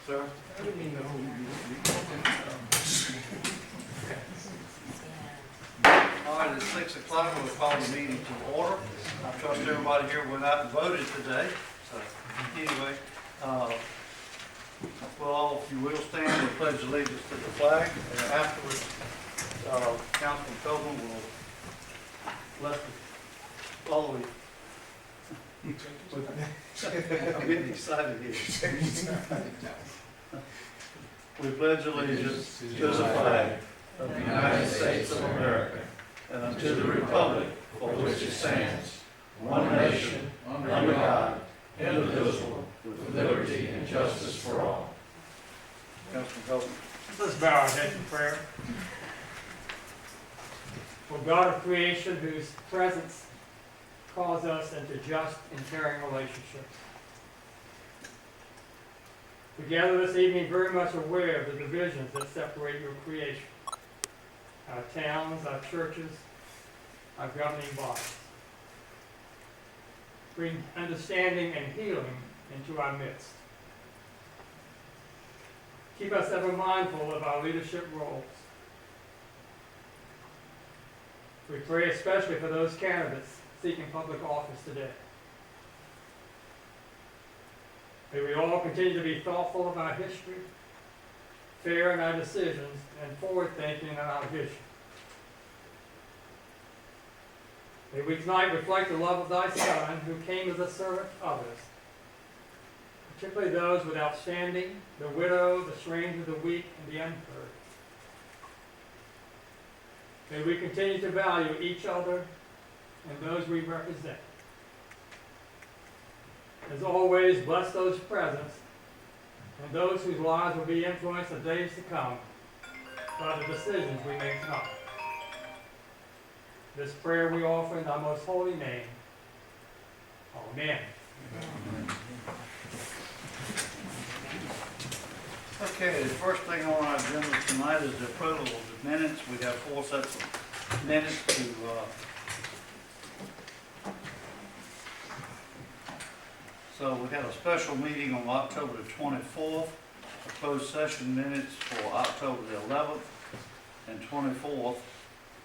Sir? All right, it's 6 o'clock. We'll call the meeting to order. I trust everybody here went out and voted today. So, anyway, well, all, if you will, stand and pledge allegiance to the flag. And afterwards, Councilman Coleman will bless the following. I'm getting excited here. We pledge allegiance to the flag of the United States of America and unto the republic for which it stands, one nation, under God, indivisible, with liberty and justice for all. Councilman Coleman. Let's bow our heads in prayer. O God of creation, whose presence calls us into just and caring relationships. We gather this evening very much aware of the divisions that separate your creation, our towns, our churches, our governing bodies. Bring understanding and healing into our midst. Keep us ever mindful of our leadership roles. We pray especially for those candidates seeking public office today. May we all continue to be thoughtful of our history, fair in our decisions, and forward-thinking in our vision. May we tonight reflect the love of thy Son, who came as a servant to others, particularly those without standing, the widow, the stranger, the weak, and the unheard. May we continue to value each other and those we represent. As always, bless those present and those whose lives will be influenced in days to come by the decisions we make tonight. This prayer we offer in thy most holy name. Amen. Okay, the first thing on our agenda tonight is the approval of the minutes. We have 4 sets of minutes to so we had a special meeting on October the 24th, a closed session minutes for October the 11th and 24th,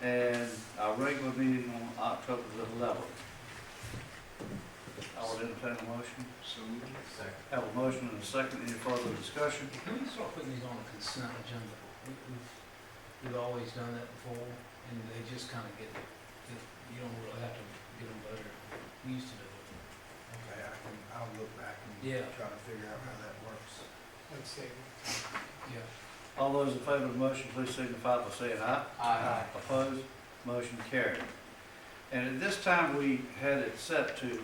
and our regular meeting on October the 11th. I would entertain a motion. So moved. Second. Have a motion and a second. Any further discussion? Can we start putting these on a consent agenda? We've always done that before, and they just kind of you don't really have to get them voted. We used to do it. Okay, I'll look back and try to figure out how that works. Let's see. Yeah. All those in favor of the motion, please signify by saying aye. Aye. Opposed? Motion carried. And at this time, we had it set to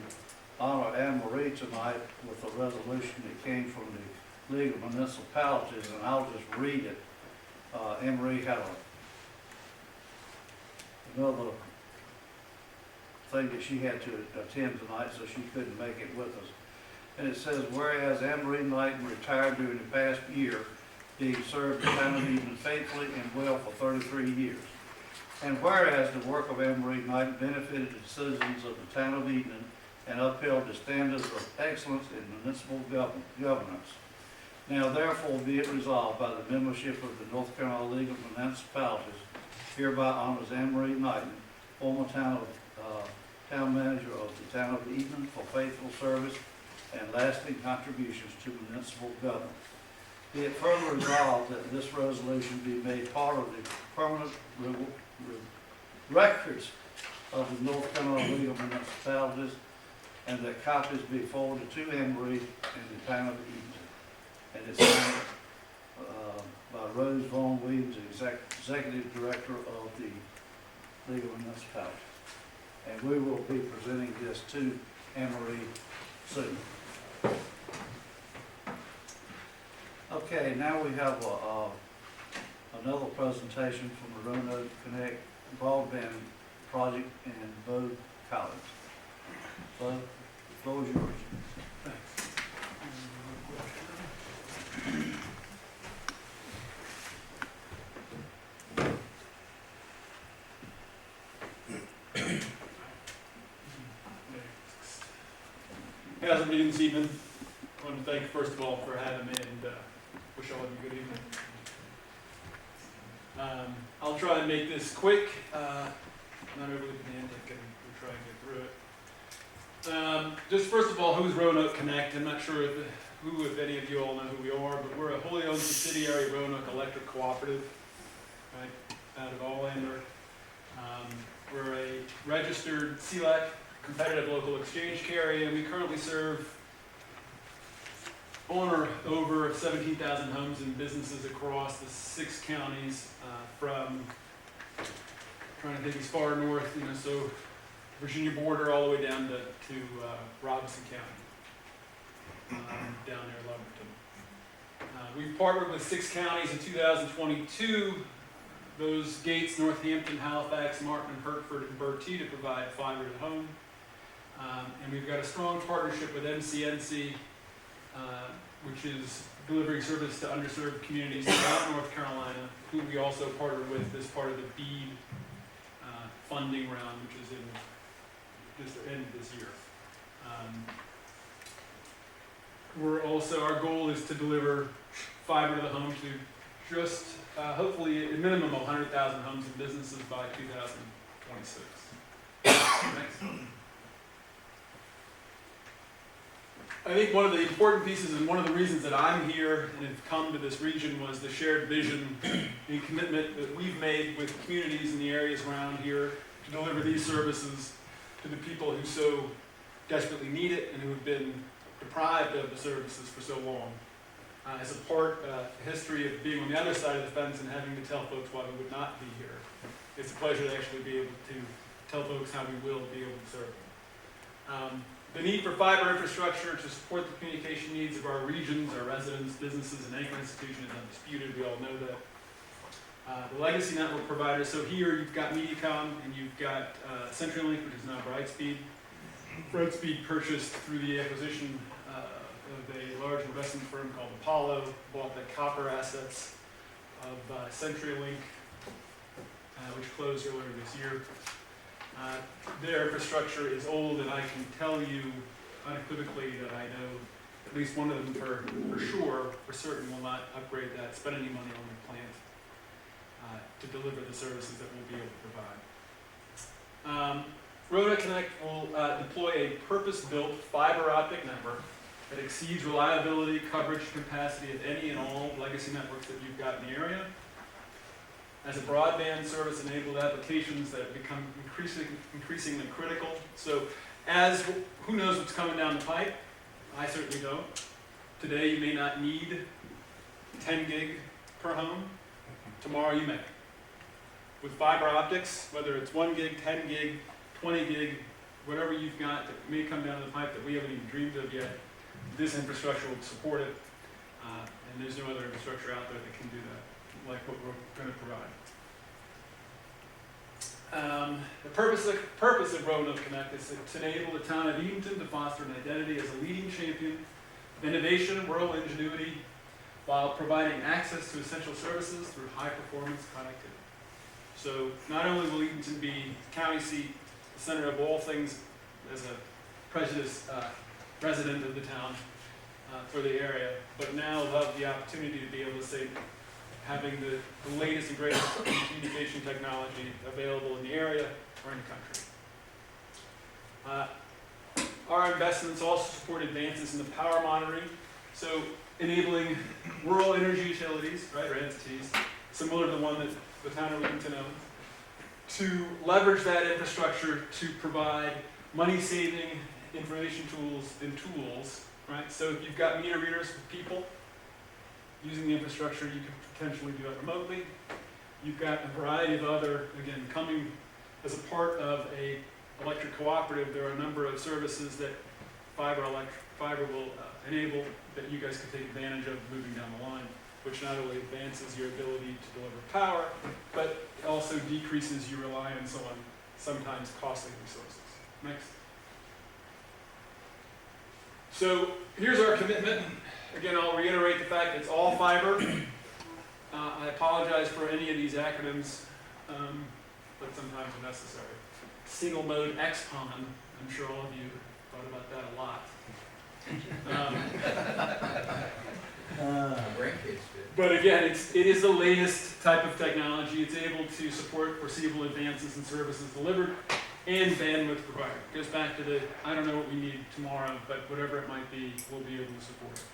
honor Anne Marie tonight with a resolution that came from the League of Municipalities, and I'll just read it. Anne Marie had another thing that she had to attend tonight, so she couldn't make it with us. And it says, whereas Anne Marie Knighton retired during the past year, being served the town of Eden faithfully and well for 33 years. And whereas the work of Anne Marie Knighton benefited the citizens of the town of Eden and upheld the standards of excellence in municipal governance. Now therefore be it resolved by the membership of the North Carolina League of Municipalities, hereby honors Anne Marie Knighton, former town manager of the town of Eden, for faithful service and lasting contributions to municipal government. Be it further resolved that this resolution be made part of the permanent records of the North Carolina League of Municipalities, and that copies be forwarded to Anne Marie in the town of Edenton. And it's signed by Rose Vaughn Williams, Executive Director of the League of Municipalities. And we will be presenting this to Anne Marie soon. Okay, now we have another presentation from the Roanoke Connect broadband project in Bode College. So, the floor is yours. How's everybody this evening? to thank, first of all, for having me, and wish all of you good evening. I'll try and make this quick, not overly pedantic, and we'll try and get through it. Just first of all, who's Roanoke Connect? I'm not sure if any of you all know who we are, but we're a wholly owned subsidiary Roanoke Electric Cooperative, right, out of Allander. We're a registered CLEC, competitive local exchange carrier, and we currently serve on or over 17,000 homes and businesses across the 6 counties, from, trying to think as far north, so Virginia border all the way down to Robinson County, down there in Lumberton. We've partnered with 6 counties in 2022. Those Gates, Northampton, Halifax, Martin, Hertford, and Bertie to provide fiber to the home. And we've got a strong partnership with MCNC, which is delivering service to underserved communities throughout North Carolina, who we also partner with as part of the BEAD funding round, which is in just the end of this year. Our goal is to deliver fiber to the home to just hopefully a minimum of 100,000 homes and businesses by 2026. Next. I think one of the important pieces and one of the reasons that I'm here and have come to this region was the shared vision and commitment that we've made with communities in the areas around here to deliver these services to the people who so desperately need it and who have been deprived of the services for so long. As a part of the history of being on the other side of the fence and having to tell folks why we would not be here, it's a pleasure to actually be able to tell folks how we will be able to serve them. The need for fiber infrastructure to support the communication needs of our regions, our residents, businesses, and anchor institutions is undisputed. We all know that. The legacy network providers, so here you've got Mediacom and you've got CenturyLink, which is now Brightspeed. Brightspeed purchased through the acquisition of a large investment firm called Apollo, bought the copper assets of CenturyLink, which closed earlier this year. Their infrastructure is old, and I can tell you unequivocally that I know at least one of them for sure, for certain, will not upgrade that, spend any money on the plant to deliver the services that we'll be able to provide. Roanoke Connect will deploy a purpose-built fiber optic network that exceeds reliability, coverage, capacity of any and all legacy networks that you've got in the area. As a broadband service-enabled applications that have become increasingly critical. So who knows what's coming down the pipe? I certainly don't. Today you may not need 10 gig per home. Tomorrow you may. With fiber optics, whether it's 1 gig, 10 gig, 20 gig, whatever you've got that may come down the pipe that we haven't even dreamed of yet, this infrastructure will support it. And there's no other infrastructure out there that can do that, like what we're going to provide. The purpose of Roanoke Connect is to enable the town of Edenton to foster an identity as a leading champion of innovation and rural ingenuity while providing access to essential services through high-performance connectivity. So not only will Edenton be the county seat, the center of all things as a prejudiced resident of the town for the area, but now we'll have the opportunity to be able to say, having the latest and greatest communication technology available in the area or in the country. Our investments also support advances in the power monitoring, so enabling rural energy utilities, right, or entities, similar to the one that the town of Edenton owns, to leverage that infrastructure to provide money-saving information tools, right? So if you've got meter readers for people, using the infrastructure, you can potentially do it remotely. You've got a variety of other, again, coming as a part of a electric cooperative, there are a number of services that fiber will enable that you guys can take advantage of moving down the line, which not only advances your ability to deliver power, but also decreases your reliance on sometimes costly resources. Next. So here's our commitment. Again, I'll reiterate the fact that it's all fiber. I apologize for any of these acronyms, but sometimes they're necessary. Single mode XPON, I'm sure all of you thought about that a lot. Grandkids did. But again, it is the latest type of technology. It's able to support foreseeable advances in services delivered and bandwidth provided. It goes back to the, I don't know what we need tomorrow, but whatever it might be, we'll be able to support it.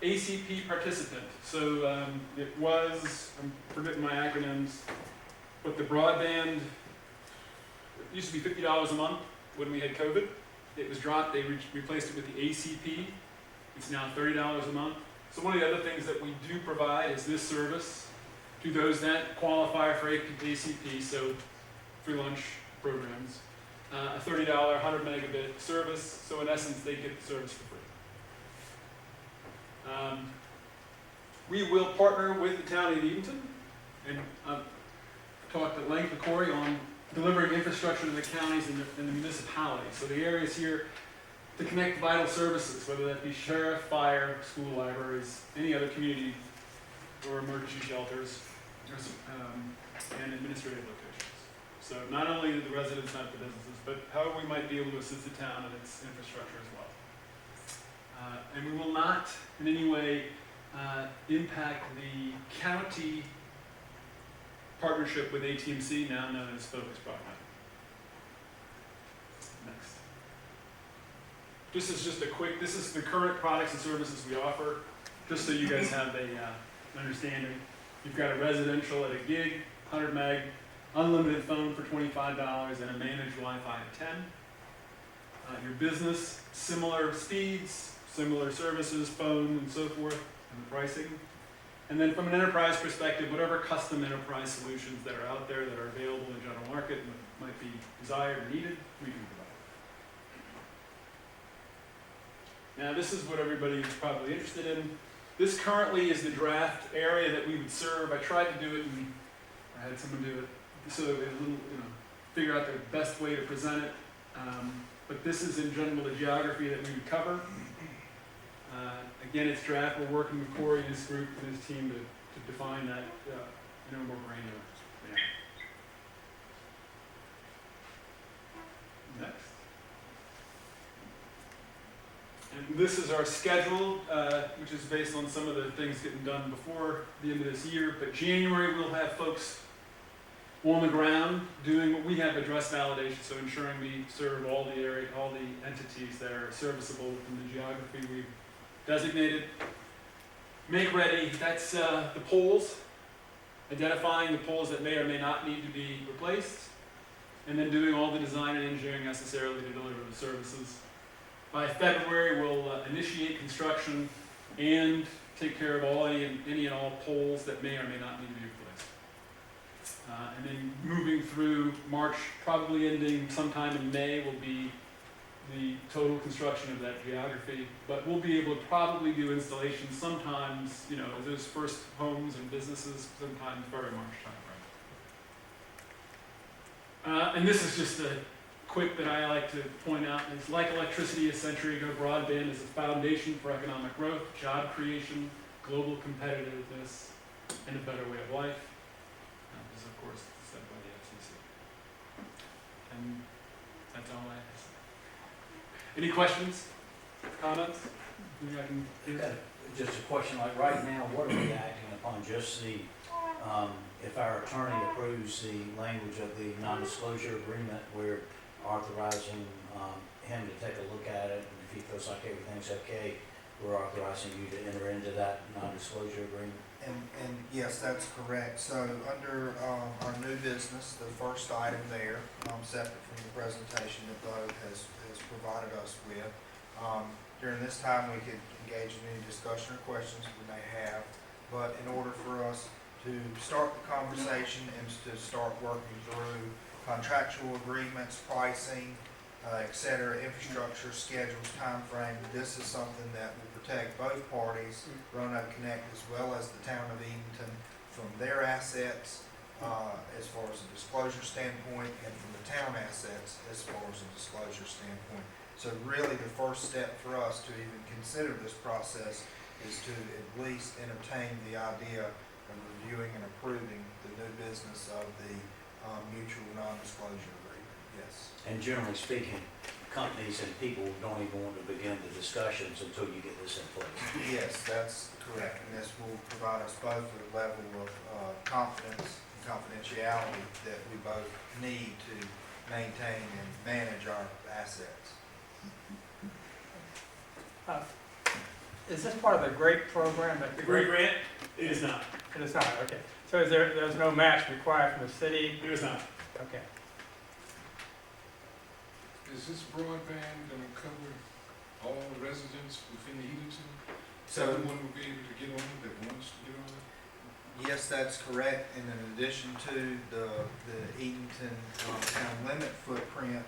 ACP participant. So it was, I'm forgetting my acronyms, but the broadband, it used to be $50 a month when we had COVID. It was dropped, they replaced it with the ACP. It's now $30 a month. So one of the other things that we do provide is this service to those that qualify for ACP, so free lunch programs, a $30 100 megabit service. So in essence, they get the service for free. We will partner with the town of Edenton, and I've talked at length with Corey on delivering infrastructure to the counties and the municipalities. So the areas here to connect vital services, whether that be sheriff, fire, school, libraries, any other community or emergency shelters, and administrative locations. So not only do the residents, not the businesses, but how we might be able to assist the town and its infrastructure as well. And we will not in any way impact the county partnership with AT&C, now known as Focus Broadband. Next. This is just a quick, this is the current products and services we offer, just so you guys have a understanding. You've got a residential at a gig, 100 meg, unlimited phone for $25, and a managed Wi-Fi at 10. Your business, similar speeds, similar services, phone, and so forth, and the pricing. And then from an enterprise perspective, whatever custom enterprise solutions that are out there that are available in the general market and might be desired or needed, we can provide. Now this is what everybody is probably interested in. This currently is the draft area that we would serve. I tried to do it, and I had someone do it so that we had a little, figure out the best way to present it. But this is in general the geography that we would cover. Again, it's draft. We're working with Corey and his group and his team to define that more granular. Yeah. Next. And this is our schedule, which is based on some of the things getting done before the end of this year. But January, we'll have folks on the ground doing what we have, address validation, so ensuring we serve all the entities that are serviceable within the geography we've designated. Make ready, that's the poles, identifying the poles that may or may not need to be replaced, and then doing all the design and engineering necessarily to deliver the services. By February, we'll initiate construction and take care of any and all poles that may or may not need to be replaced. And then moving through March, probably ending sometime in May, will be the total construction of that geography. But we'll be able to probably do installations sometimes, those first homes and businesses, sometime February, March timeframe. And this is just a quick that I like to point out. It's like electricity a century ago, broadband is a foundation for economic growth, job creation, global competitiveness, and a better way of life. This is, of course, set by the FCC. And that's all I have to say. Any questions, comments? Maybe I can answer. Just a question, like right now, what are we acting upon? Just if our attorney approves the language of the non-disclosure agreement, we're authorizing him to take a look at it, and if he feels like everything's okay, we're authorizing you to enter into that non-disclosure agreement. And yes, that's correct. So under our new business, the first item there, separate from the presentation that Doug has provided us with, during this time we could engage in any discussion or questions we may have, but in order for us to start the conversation and to start working through contractual agreements, pricing, et cetera, infrastructure, schedules, time frame, this is something that will protect both parties, Roanoke Connect as well as the town of Edenton, from their assets as far as a disclosure standpoint, and from the town assets as far as a disclosure standpoint. So really the first step for us to even consider this process is to at least entertain the idea of reviewing and approving the new business of the mutual non-disclosure agreement. Yes. And generally speaking, companies and people don't even want to begin the discussions until you get this in place. Yes, that's correct, and this will provide us both with a level of confidence and confidentiality that we both need to maintain and manage our assets. Is this part of the GRAPE program? The great grant, it is not. It is not, okay. So there's no match required from the city? It is not. Okay. Is this broadband gonna cover all the residents within the Edenton? So, Everyone will be able to get on it that wants to get on it? yes, that's correct, and in addition to the Edenton town limit footprint,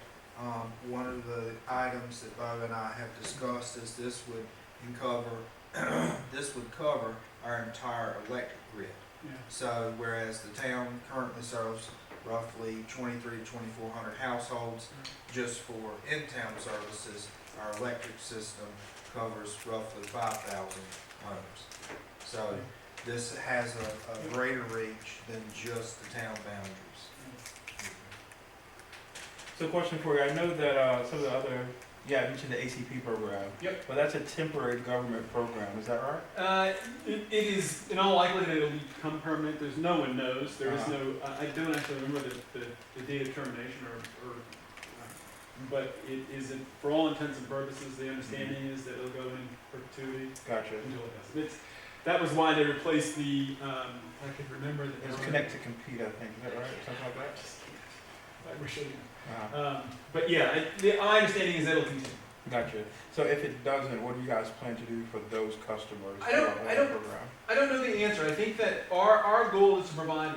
one of the items that Bo and I have discussed is this would cover our entire electric grid. Yeah. So whereas the town currently serves roughly 2,300 to 2,400 households, just for in-town services, our electric system covers roughly 5,000 homes. So this has a greater reach than just the town boundaries. So question for you, I know that some of the other, yeah, I mentioned the ACP program. Yep. But that's a temporary government program, is that right? It is, in all likelihood, it'll become permanent. There's no one knows. There is Uh-huh. no, I don't actually remember the date of termination but it is, for all intents and purposes, the understanding is that it'll go in perpetuity Gotcha. until it does. That was why they replaced the, I could remember the. It was Connect to Compete, I think, is that right, or something like that? I wish I knew. Uh-huh. But yeah, my understanding is that it'll continue. Gotcha. So if it doesn't, what do you guys plan to do for those customers? I don't- for I that don't- program? I don't know the answer. I think that our goal is to provide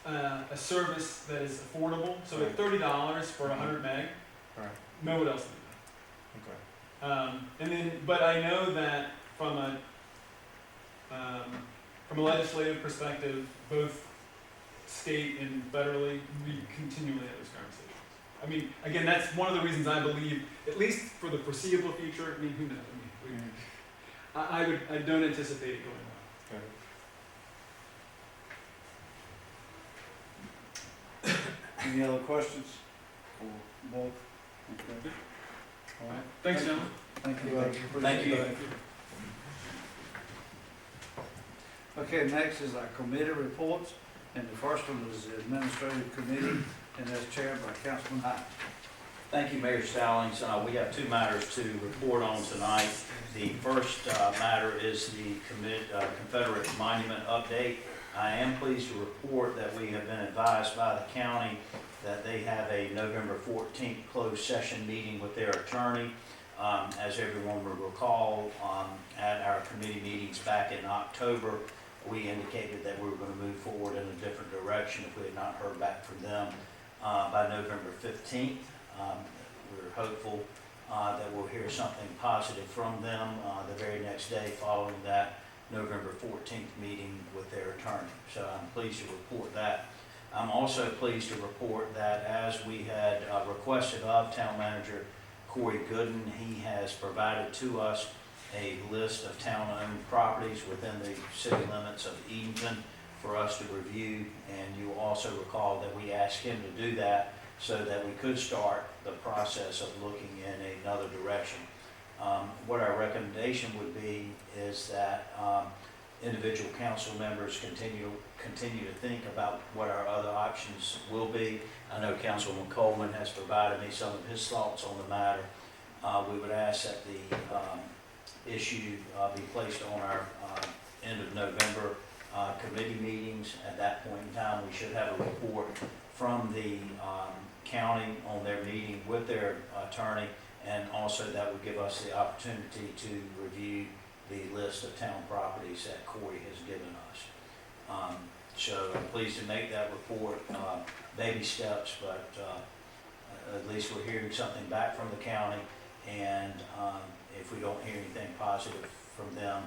a service that is affordable. So at $30 for 100 meg, Right, no one else can do okay. that. And then, but I know that from a legislative perspective, both state and federally, we continually have those conversations. I mean, again, that's one of the reasons I believe, at least for the foreseeable future. I mean, who knows? I mean, I don't anticipate it going well. Okay. Any other questions for both? Okay. All right. Thanks, gentlemen. Thank you. Thank you. Okay, next is our committee reports, and the first one is the administrative committee, and that's chaired by Councilman Hyde. Thank you, Mayor Stallings. We have two matters to report on tonight. The first matter is the Confederate Monument update. I am pleased to report that we have been advised by the county that they have a November 14th closed session meeting with their attorney. As everyone will recall, at our committee meetings back in October, we indicated that we were going to move forward in a different direction if we had not heard back from them by November 15th. We're hopeful that we'll hear something positive from them the very next day following that November 14th meeting with their attorney. So I'm pleased to report that. I'm also pleased to report that as we had requested of Town Manager Corey Gooden, he has provided to us a list of town-owned properties within the city limits of Edenton for us to review, and you will also recall that we asked him to do that so that we could start the process of looking in another direction. What our recommendation would be is that individual council members continue to think about what our other options will be. I know Councilman Coleman has provided me some of his thoughts on the matter. We would ask that the issue be placed on our end of November committee meetings. At that point in time, we should have a report from the county on their meeting with their attorney, and also that would give us the opportunity to review the list of town properties that Corey has given us. So I'm pleased to make that report, baby steps, but at least we're hearing something back from the county, and if we don't hear anything positive from them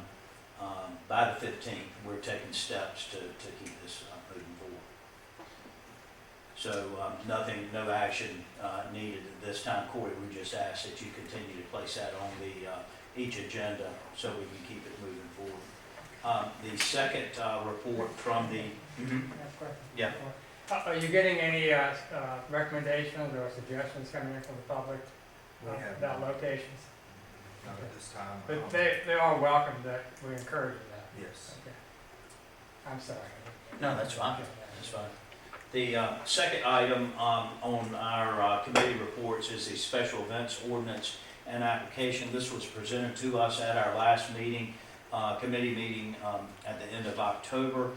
by the 15th, we're taking steps to keep this moving forward. So no action needed at this time. Corey, we just ask that you continue to place that on each agenda so we can keep it moving forward. The second report from the... Yeah. Are you getting any recommendations or suggestions coming in from the public We have about not. locations. Not at this time. But they are welcome, that we encourage that. Yes. Okay. I'm sorry. No, that's fine. That's fine. The second item on our committee reports is the special events ordinance and application. This was presented to us at our last meeting, committee meeting at the end of October.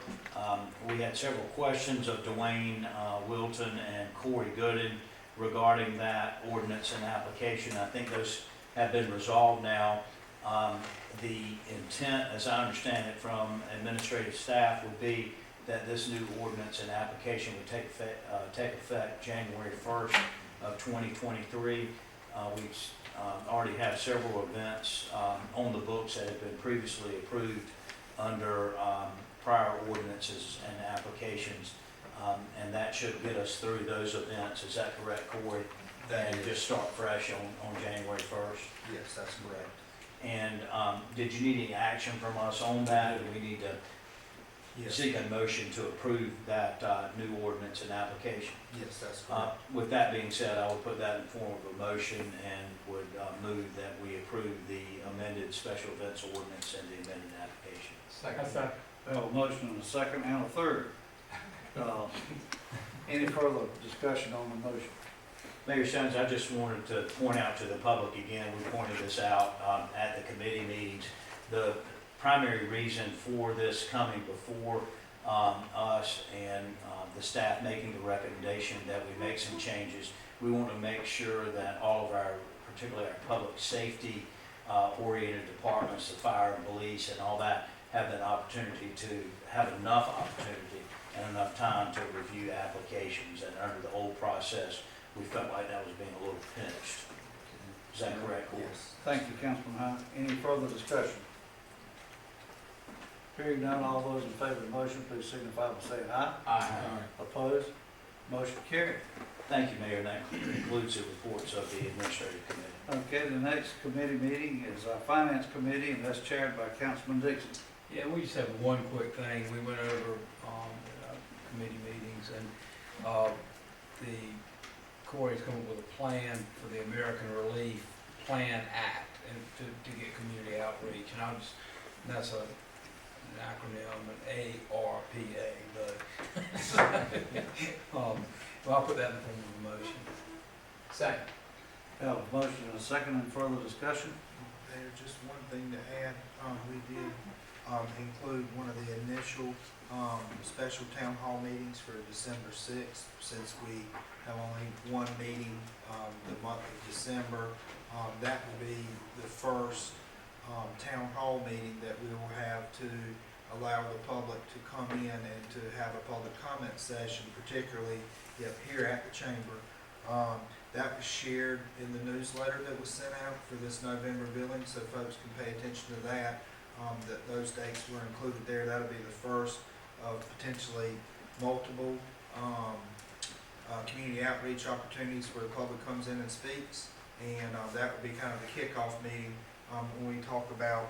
We had several questions of Dwayne Wilton and Corey Gooden regarding that ordinance and application. I think those have been resolved now. The intent, as I understand it from administrative staff, would be that this new ordinance and application would take effect January 1st of 2023. We already have several events on the books that have been previously approved under prior ordinances and applications, and that should get us through those events. Is that correct, Corey? That And is, just start fresh on January 1st? yes, that's correct. And did you need any action from us on that? Do we need to Yes, seek a motion to approve that new ordinance and application? yes, that's correct. With that being said, I would put that in form of a motion and would move that we approve the amended special events ordinance and the amended application. That's that. We have a motion and a second and a third. Any further discussion on the motion? Mayor Sons, I just wanted to point out to the public again, we pointed this out at the committee meetings. The primary reason for this coming before us and the staff making the recommendation that we make some changes, we want to make sure that all of our, particularly our public safety oriented departments, the fire and police and all that, have an opportunity to have enough opportunity and enough time to review applications. And under the old process, we felt like that was being a little pinched. Is that correct, Corey? Yes. Thank you, Councilman Hyde. Any further discussion? Hearing none, all those in favor of the motion, please signify by saying aye. Aye. Opposed? Motion carried. Thank you, Mayor. That concludes the reports of the administrative committee. Okay, the next committee meeting is our Finance Committee, and that's chaired by Councilman Dixon. Yeah, we just have one quick thing. We went over, at our committee meetings and, Corey's come up with a plan for the American Relief Plan Act and to get community outreach. And that's an acronym, an ARPA, but, well, I'll put that in the form of a motion. Second. We have a motion and a second, and further discussion? There's just one thing to add. We did include one of the initial special town hall meetings for December 6th, since we have only one meeting the month of December. That will be the first town hall meeting that we will have to allow the public to come in and to have a public comment session, particularly here at the chamber. That was shared in the newsletter that was sent out for this November billing, so folks can pay attention to that. That those dates were included there. That'll be the first of potentially multiple community outreach opportunities where the public comes in and speaks. And that will be kind of the kickoff meeting when we talk about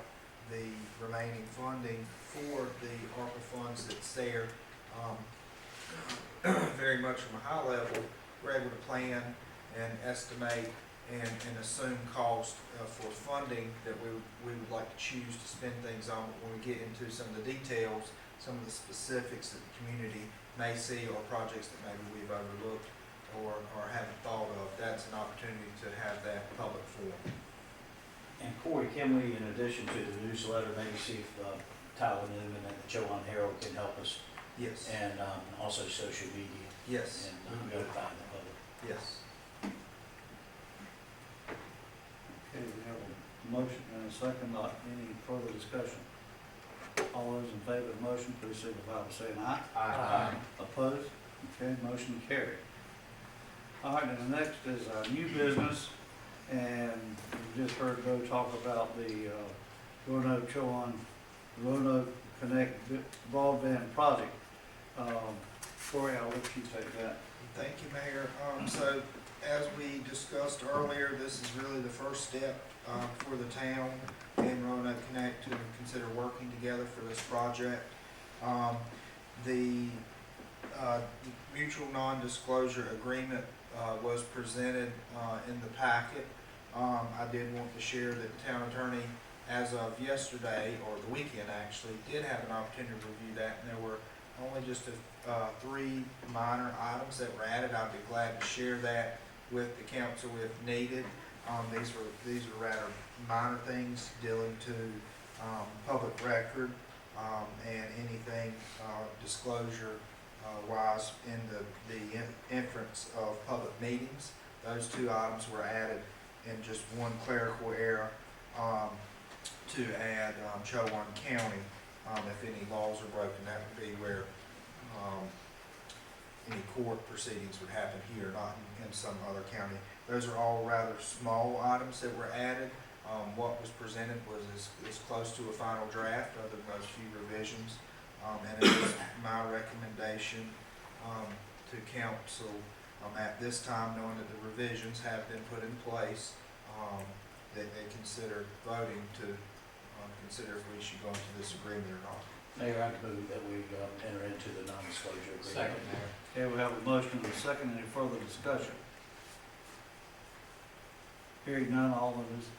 the remaining funding for the ARPA funds that's there. Very much from a high level, we're able to plan and estimate and assume cost for funding that we would like to choose to spend things on. But when we get into some of the details, some of the specifics that the community may see, or projects that maybe we've overlooked or haven't thought of, that's an opportunity to have that public forum. And Corey, can we, in addition to the newsletter, maybe see if Tyler Newman and the Chowan Herald can help us? Yes. And also social media Yes. and notifying the public. Yes. Okay, we have a motion and a second. Any further discussion? All those in favor of the motion, please signify by saying aye. Aye. Opposed? Okay, motion carried. All right, and the next is our new business, and we just heard Bo talk about the Roanoke Connect broadband project. Corey, I'll let you take that. Thank you, Mayor. So as we discussed earlier, this is really the first step for the town and Roanoke Connect to consider working together for this project. The mutual non-disclosure agreement was presented in the packet, I did want to share that the town attorney, as of yesterday, or the weekend actually, did have an opportunity to review that, and there were only just 3 minor items that were added. I'd be glad to share that with the council if needed. These are rather minor things dealing to public record and anything disclosure wise in the inference of public meetings. Those 2 items were added in just one clerical error to add Chowan County. If any laws are broken, that would be where any court proceedings would happen here, not in some other county. Those are all rather small items that were added. What was presented was as close to a final draft, other than those few revisions. And it is my recommendation to council at this time, knowing that the revisions have been put in place, that they consider voting to consider if we should go into this agreement or not. Mayor, I move that we enter into the non-disclosure agreement. Second, Mayor. Okay, we have a motion and a second. Any further discussion? Hearing none, all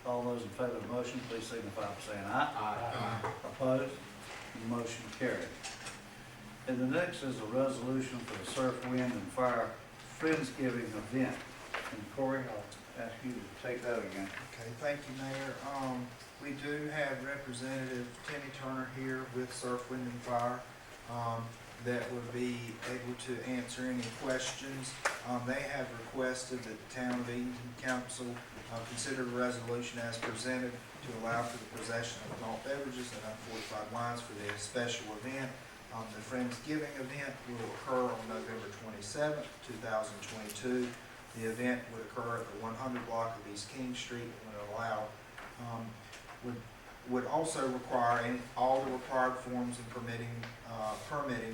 those in favor of the motion, please signify by saying aye. Aye. Opposed? Motion carried. And the next is a resolution for the Surf, Wind, and Fire Friendsgiving event. And Corey, I'll ask you to take that again. Okay, thank you, Mayor. We do have Representative Timmy Turner here with Surf, Wind, and Fire that would be able to answer any questions. They have requested that the Town of Edenton Council consider the resolution as presented to allow for the possession of malt beverages and unfortified wines for the special event. The Friendsgiving event will occur on November 27th, 2022. The event would occur at the 100 block of East King Street and would allow, would also require all the required forms and permitting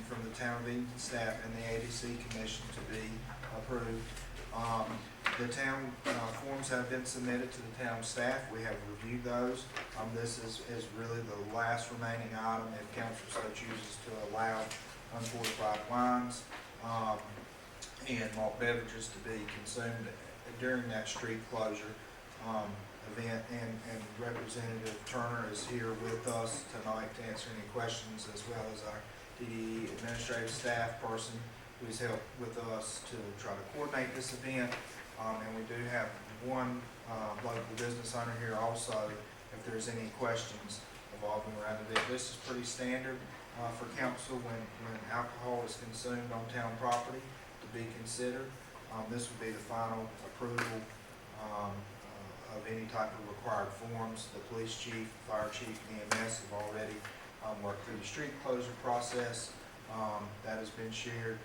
from the Town of Edenton staff and the ADC Commission to be approved. The town forms have been submitted to the town staff. We have reviewed those. This is really the last remaining item if council so chooses to allow unfortified wines and malt beverages to be consumed during that street closure event. And Representative Turner is here with us tonight to answer any questions, as well as our DDE administrative staff person who's helped with us to try to coordinate this event. And we do have one local business owner here also, if there's any questions revolving around the event. This is pretty standard for council when alcohol is consumed on town property to be considered. This would be the final approval of any type of required forms. The police chief, fire chief, and EMS have already worked through the street closure process. That has been shared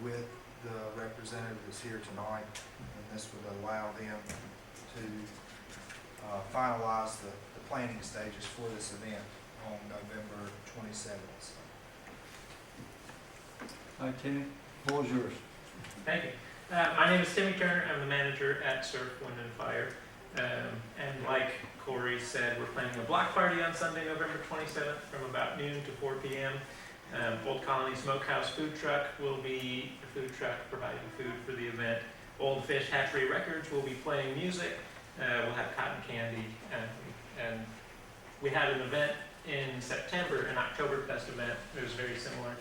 with the representative that's here tonight, and this would allow them to finalize the planning stages for this event on November 27th. All right, Timmy, the floor is yours. Thank you. My name is Timmy Turner. I'm the manager at Surf, Wind, and Fire. And like Corey said, we're planning a block party on Sunday, November 27th from about noon to 4 p.m. Old Colony Smokehouse Food Truck will be the food truck providing food for the event. Old Fish Hatchery Records will be playing music. We'll have cotton candy. And we had an event in September, an Oktoberfest event. It was very similar.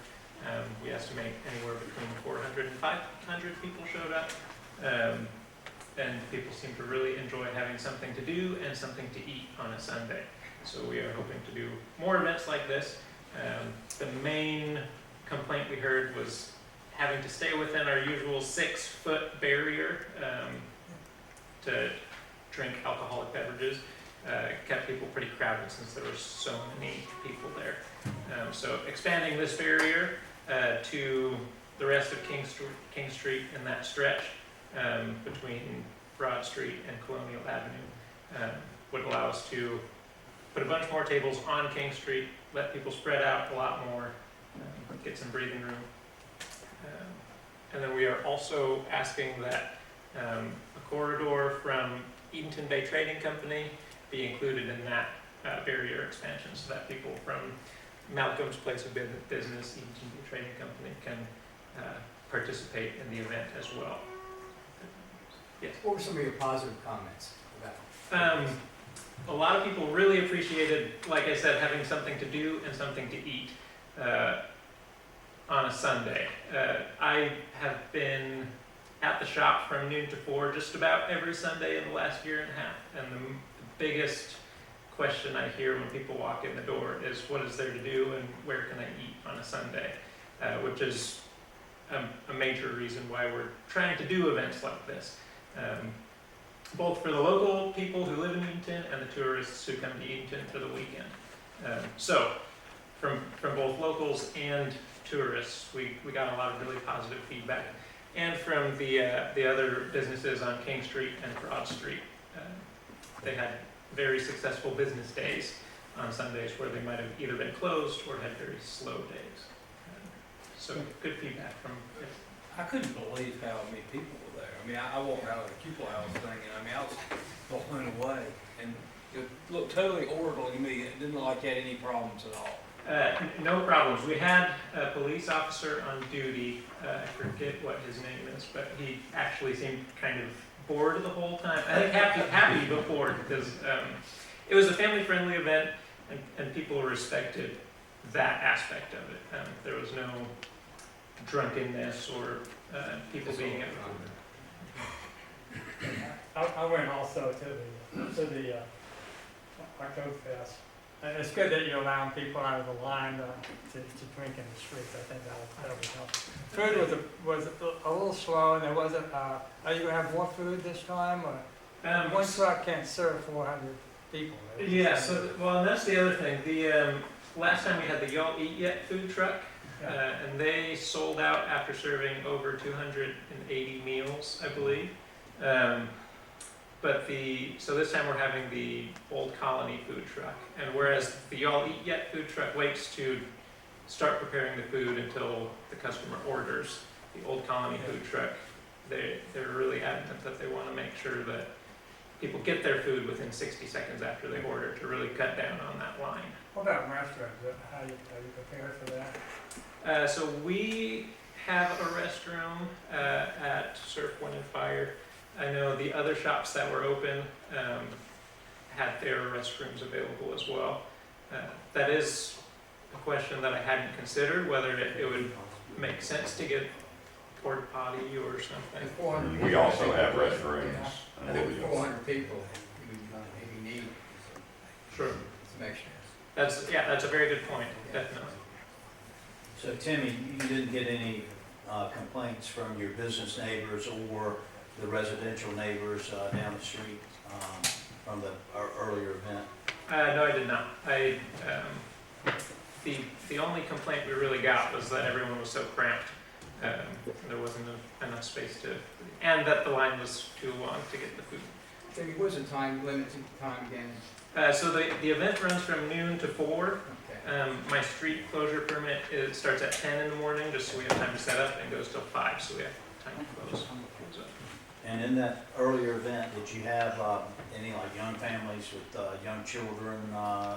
We estimate anywhere between 400 and 500 people showed up. And people seem to really enjoy having something to do and something to eat on a Sunday. So we are hoping to do more events like this. The main complaint we heard was having to stay within our usual 6-foot barrier to drink alcoholic beverages. Kept people pretty crowded since there were so many people there. So expanding this barrier to the rest of King Street in that stretch between Broad Street and Colonial Avenue would allow us to put a bunch more tables on King Street, let people spread out a lot more, get some breathing room. And then we are also asking that a corridor from Edenton Bay Trading Company be included in that barrier expansion so that people from Malcolm's Place of Business, Edenton Bay Trading Company, can participate in the event as well. Yes. What were some of your positive comments? A lot of people really appreciated, like I said, having something to do and something to eat on a Sunday. I have been at the shop from noon to 4 just about every Sunday in the last year and a half, and the biggest question I hear when people walk in the door is, what is there to do and where can I eat on a Sunday? Which is a major reason why we're trying to do events like this. Both for the local people who live in Edenton and the tourists who come to Edenton for the weekend. So, from both locals and tourists, we got a lot of really positive feedback. And from the other businesses on King Street and Broad Street. They had very successful business days on Sundays where they might have either been closed or had very slow days. So good feedback from. I couldn't believe how many people were there. I mean, I walked out of the Cupola House thing, and I mean, I was blown away. And it looked totally orderly to me. It didn't look like you had any problems at all. No problems. We had a police officer on duty. I forget what his name is, but he actually seemed kind of bored the whole time. I think happy but bored, because it was a family-friendly event, and people respected that aspect of it. There was no drunkenness or people being out. I went also to the Oktoberfest. And it's good that you're allowing people out of the line to drink in the streets. I think that would help. Food was a little slow, and there wasn't, are you gonna have more food this time, or? One truck can't serve 400 people. Right? Yeah, so, well, and that's the other thing. The last time we had the Y'all Eat Yet food truck, and they sold out after serving over 280 meals, I believe. So this time we're having the Old Colony food truck, and whereas the Y'all Eat Yet food truck waits to start preparing the food until the customer orders, the Old Colony food truck, they're really adamant that they want to make sure that people get their food within 60 seconds after they order to really cut down on that line. What about restaurants? How you prepared for that? So we have a restroom at Surf, Wind and Fire. I know the other shops that were open had their restrooms available as well. That is a question that I hadn't considered, whether it would make sense to get porta potty or something. We also have restrooms. I think 400 people, you need Sure. some extra. That's a very good point, definitely. So Timmy, you didn't get any complaints from your business neighbors or the residential neighbors down the street from the earlier event? No, I did not. The only complaint we really got was that everyone was so cramped. There wasn't enough space and that the line was too long to get the food. So there was a time limit to the time again? So the event runs from noon to 4. Okay. My street closure permit starts at 10 in the morning, just so we have time to set up, and goes till 5, so we have time to close. And in that earlier event, did you have any like young families with young children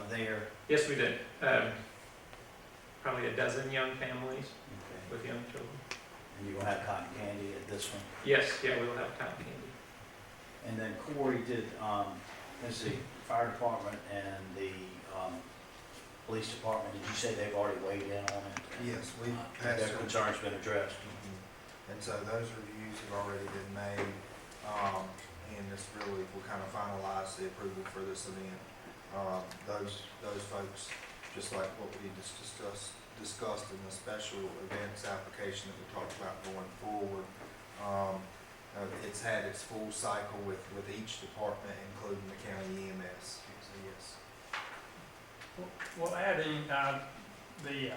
there? Yes, we did. Probably a dozen young families Okay. with young children. And you will have cotton candy at this one? Yes, yeah, we will have cotton candy. And then Corey, did the fire department and the police department, did you say they've already weighed in on it? Yes, we Their passed. concerns been addressed? And so those reviews have already been made, and this really will kind of finalize the approval for this event. Those folks, just like what we just discussed in the special events application that we talked about going forward, it's had its full cycle with each department, including the county EMS. So yes. Well, adding the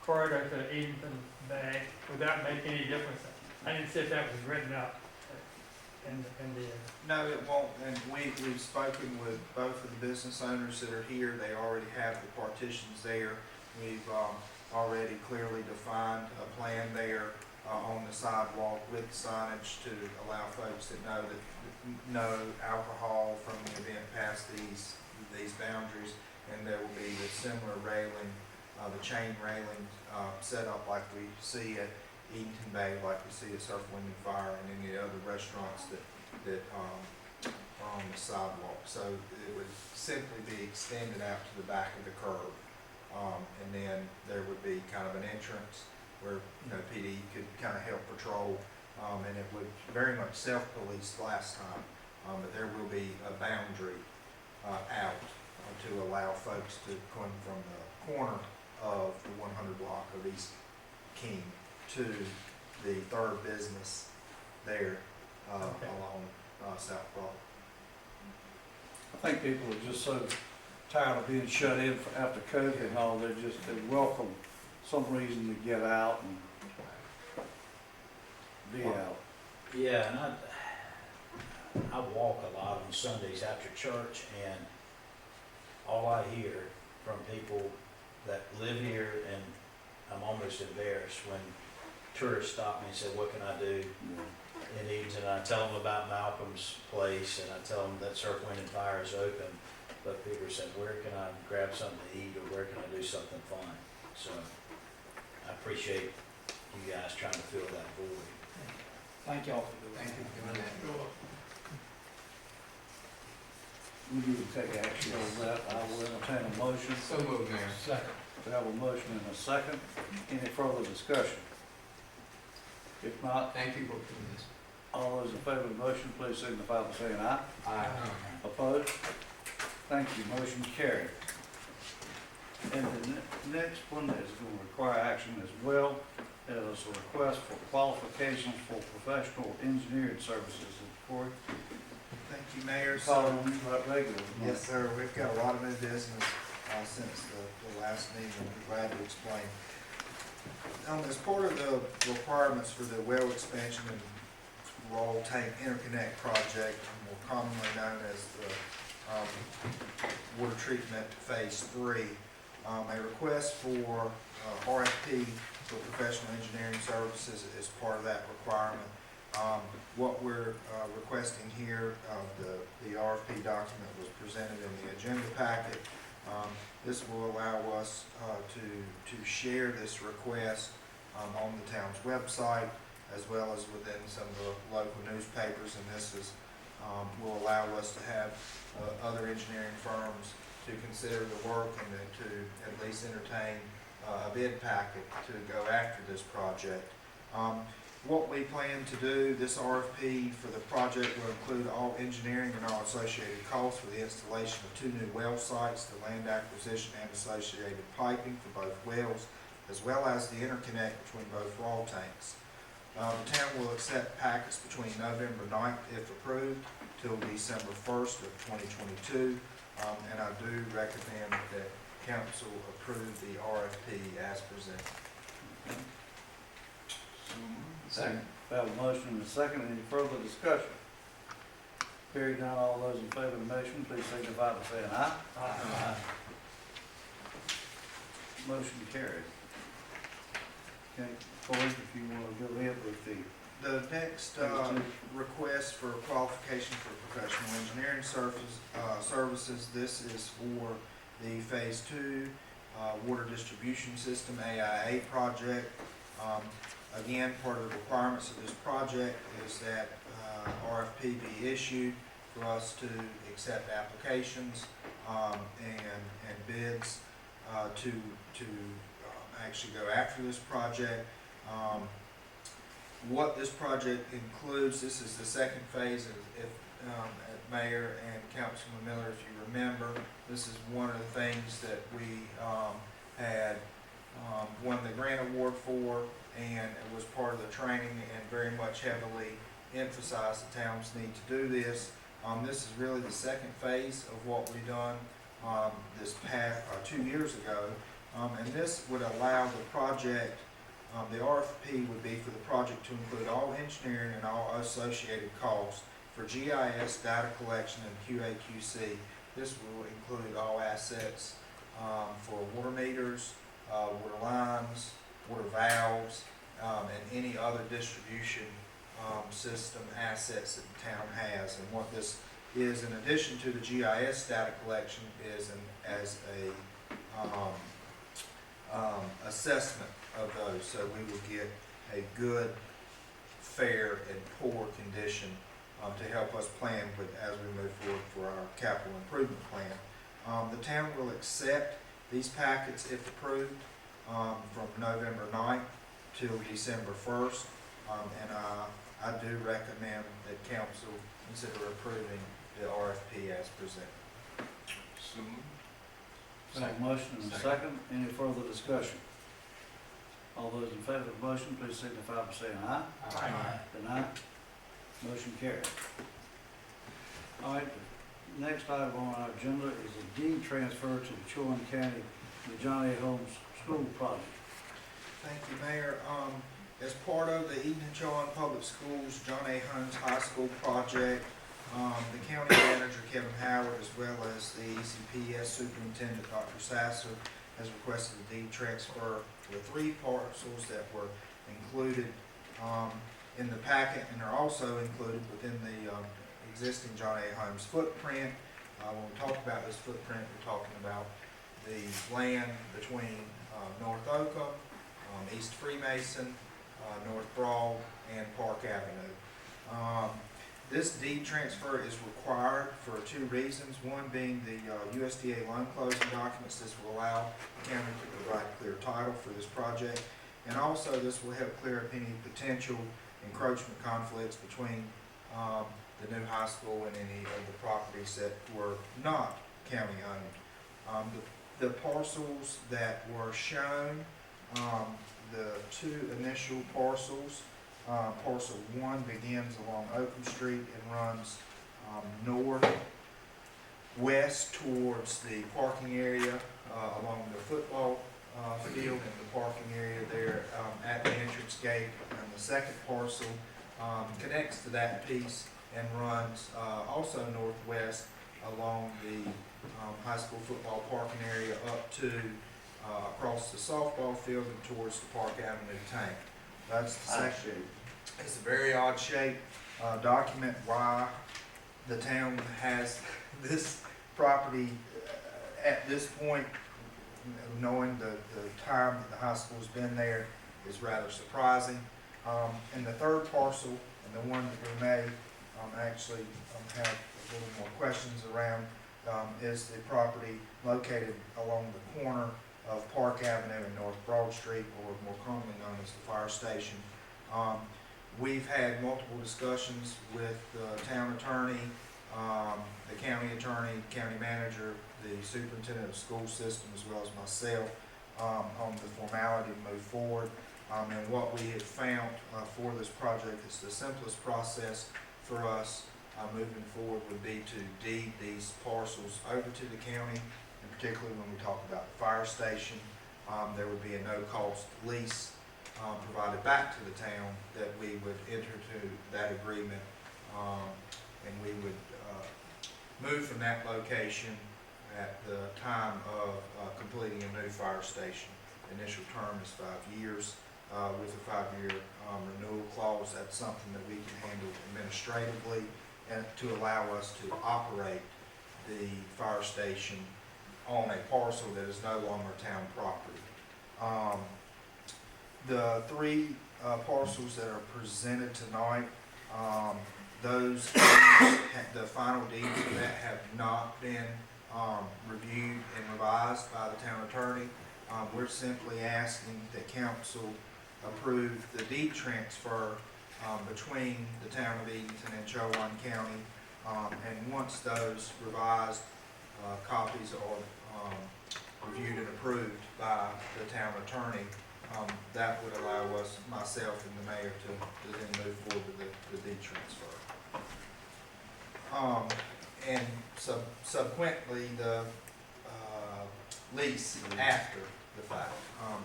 corridor to Edenton Bay, would that make any difference? I didn't see if that was written up in the. No, it won't, and we've spoken with both of the business owners that are here. They already have the partitions there. We've already clearly defined a plan there on the sidewalk with signage to allow folks that know that no alcohol from the event past these boundaries, and there will be the similar railing, the chain railing set up like we see at Edenton Bay, like we see at Surf, Wind and Fire, and any other restaurants that on the sidewalk. So it would simply be extended out to the back of the curb. And then there would be kind of an entrance where, PD could kind of help patrol, and it would very much self-police last time. But there will be a boundary, out to allow folks to come from the corner of the 100 block of East King to the third business there, Okay. along, South Broad. I think people are just so tired of being shut in after COVID and all, they welcome some reason to get out and be out. Yeah, and I walk a lot on Sundays after church, and all I hear from people that live here, and I'm almost embarrassed when tourists stop me and say, what can I do in Edenton? And I tell them about Malcolm's place, and I tell them that Surf, Wind and Fire is open, but people say, where can I grab something to eat, or where can I do something fun? So I appreciate you guys trying to fill that void. Thank y'all for doing that. Thank you for doing that. We need to take action on that. I will entertain a motion. So moved, Mayor. Second. We have a motion and a second. Any further discussion? If not, Thank you for doing this. all those in favor of the motion, please signify by saying aye. Aye. Opposed? Thank you, motion carried. And the next one is going to require action as well, is a request for qualifications for professional engineering services. And Corey, Thank you, Mayor. call on you like regular. Yes, sir. We've got a lot of new business, since the last meeting. I'll be glad to explain. As part of the requirements for the well expansion and roll tank interconnect project, more commonly known as the water treatment phase 3, a request for RFP for professional engineering services is part of that requirement. What we're requesting here, the RFP document was presented in the agenda packet. This will allow us to share this request on the town's website, as well as within some of the local newspapers, and this will allow us to have other engineering firms to consider the work and to at least entertain a bid packet to go after this project. What we plan to do, this RFP for the project will include all engineering and all associated costs for the installation of 2 new well sites, the land acquisition and associated piping for both wells, as well as the interconnect between both raw tanks. The town will accept packets between November 9th, if approved, till December 1st of 2022, and I do recommend that council approve the RFP as presented. Second. We have a motion and a second. Any further discussion? Hearing none, all those in favor of the motion, please signify by saying aye. Aye. Motion carried. Okay, Corey, if you want to go ahead with The next request for qualification for professional engineering services, this is for the Phase 2 Water Distribution System AIA project. Again, part of the requirements of this project is that RFP be issued for us to accept applications and bids to actually go after this project. What this project includes, this is the second phase, Mayor and Councilman Miller, if you remember, this is one of the things that we had won the grant award for, and it was part of the training and very much heavily emphasized the town's need to do this. This is really the second phase of what we've done this past 2 years ago, and this would allow the project, the RFP would be for the project to include all engineering and all associated costs for GIS data collection and QA/QC. This will include all assets for water meters, water lines, water valves, and any other distribution system assets that the town has. And what this is, in addition to the GIS data collection, is as a assessment of those. So we will get a good, fair, and poor condition to help us plan as we move forward for our capital improvement plan. The town will accept these packets if approved from November 9th till December 1st. And I do recommend that council consider approving the RFP as presented. So moved. Got a motion and a second. Any further discussion? All those in favor of the motion, please signify by saying aye. Aye. Deny. Motion carried. All right, the next item on our agenda is a deed transfer to the Chowan County, the John A. Holmes School Project. Thank you, Mayor. As part of the Edenton Public Schools John A. Holmes High School project, the county manager, Kevin Howard, as well as the ECPS superintendent, Dr. Sasser, has requested a deed transfer for 3 parcels that were included in the packet and are also included within the existing John A. Holmes footprint. When we talk about this footprint, we're talking about the land between North Oakham, East Freemason, North Broad, and Park Avenue. This deed transfer is required for 2 reasons. One being the USDA loan closing documents. This will allow the county to provide clear title for this project. And also this will help clear up any potential encroachment conflicts between the new high school and any of the properties that were not county owned. The parcels that were shown, the 2 initial parcels, parcel 1 begins along Oakham Street and runs north-west towards the parking area along the football field and the parking area there at the entrance gate. And the second parcel connects to that piece and runs also northwest along the high school football parking area up to across the softball field and towards the Park Avenue tank. That's the section. It's a very odd shape. Document why the town has this property at this point, knowing the time that the high school's been there, is rather surprising. And the third parcel, and the one that we may actually have a little more questions around, is the property located along the corner of Park Avenue and North Broad Street, or more commonly known as the fire station. We've had multiple discussions with the town attorney, the county attorney, county manager, the superintendent of school system, as well as myself, on the formality to move forward. And what we have found for this project is the simplest process for us moving forward would be to deed these parcels over to the county, and particularly when we talk about the fire station. There would be a no-cost lease provided back to the town that we would enter to that agreement, and we would move from that location at the time of completing a new fire station. The initial term is 5 years with a 5-year renewal clause. That's something that we can handle administratively and to allow us to operate the fire station on a parcel that is no longer town property. The 3 parcels that are presented tonight, those the final deeds of that have not been reviewed and revised by the town attorney. We're simply asking that council approve the deed transfer between the town of Edenton and Chowan County. And once those revised copies are reviewed and approved by the town attorney, that would allow us, myself and the mayor, to then move forward with the deed transfer. And subsequently, the lease after the fact.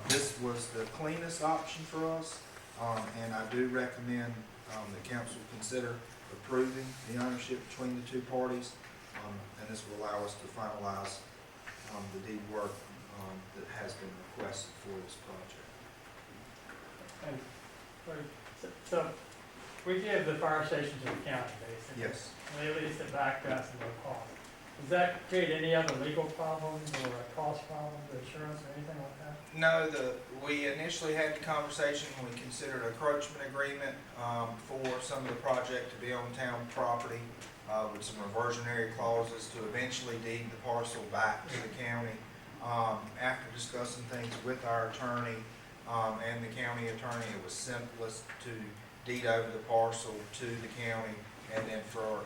This was the cleanest option for us, and I do recommend the council consider approving the ownership between the 2 parties, and this will allow us to finalize the deed work that has been requested for this project. And, so, we give the fire station to the county, basically. Yes. And they lease it back to us at no cost. Does that create any other legal problems or cost problems, insurance or anything like that? No, we initially had the conversation, we considered a encroachment agreement, for some of the project to be on town property, with some reversionary clauses to eventually deed the parcel back to the county. After discussing things with our attorney, and the county attorney, it was simplest to deed over the parcel to the county, and then for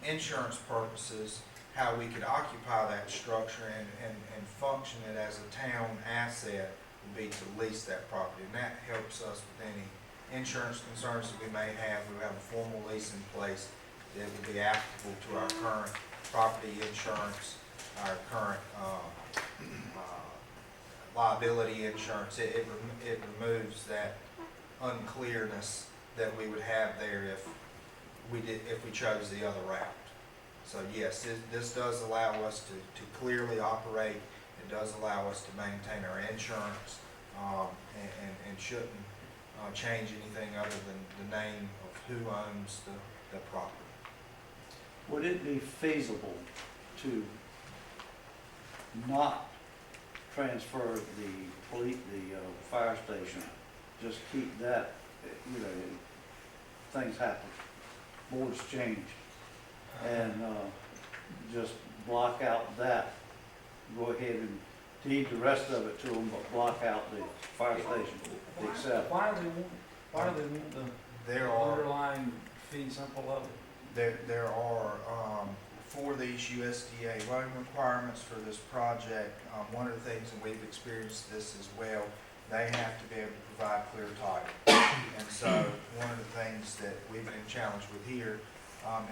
insurance purposes, how we could occupy that structure and function it as a town asset would be to lease that property. And that helps us with any insurance concerns that we may have. We have a formal lease in place that would be applicable to our current property insurance, our current liability insurance. It removes that unclearness that we would have there if we chose the other route. So yes, this does allow us to clearly operate. It does allow us to maintain our insurance, and shouldn't change anything other than the name of who owns the property. Would it be feasible to not transfer the fire station, just keep that, things happen, boards change, and just block out that, go ahead and deed the rest of it to them, but block out the fire station, except. Why do they want the There are underlying fee simple of it? there are for these USDA loan requirements for this project. One of the things, and we've experienced this as well, they have to be able to provide clear title. And so one of the things that we've been challenged with here,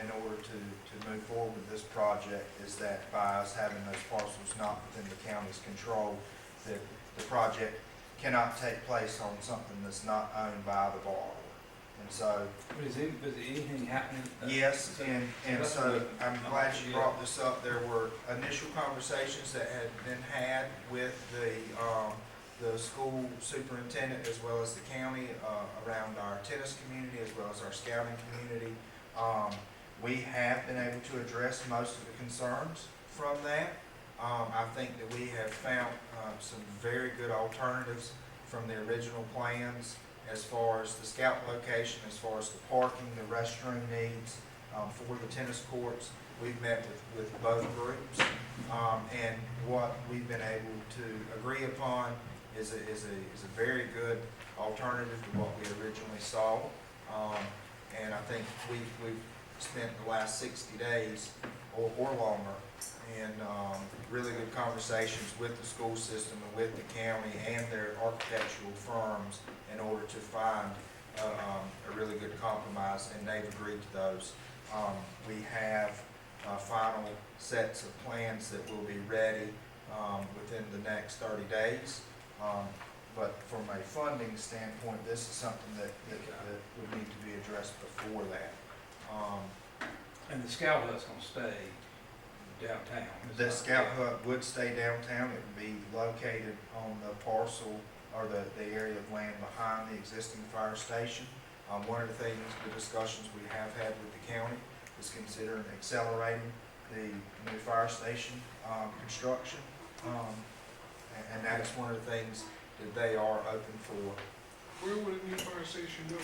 in order to move forward with this project, is that by us having those parcels not within the county's control, that the project cannot take place on something that's not owned by the borrower. And so, Is anything happening? yes, and so I'm glad you brought this up. There were initial conversations that had been had with the school superintendent as well as the county around our tennis community as well as our scouting community. We have been able to address most of the concerns from that. I think that we have found some very good alternatives from the original plans as far as the scout location, as far as the parking, the restroom needs for the tennis courts. We've met with both groups, and what we've been able to agree upon is a very good alternative to what we originally saw. And I think we've spent the last 60 days or longer in really good conversations with the school system and with the county and their architectural firms in order to find a really good compromise, and they've agreed to those. We have final sets of plans that will be ready within the next 30 days. But from a funding standpoint, this is something that would need to be addressed before that. And the scout hut's gonna stay downtown? The scout hut would stay downtown. It would be located on the parcel or the area of land behind the existing fire station. One of the things, the discussions we have had with the county is considering accelerating the new fire station construction. And that is one of the things that they are open for. Where would a new fire station go?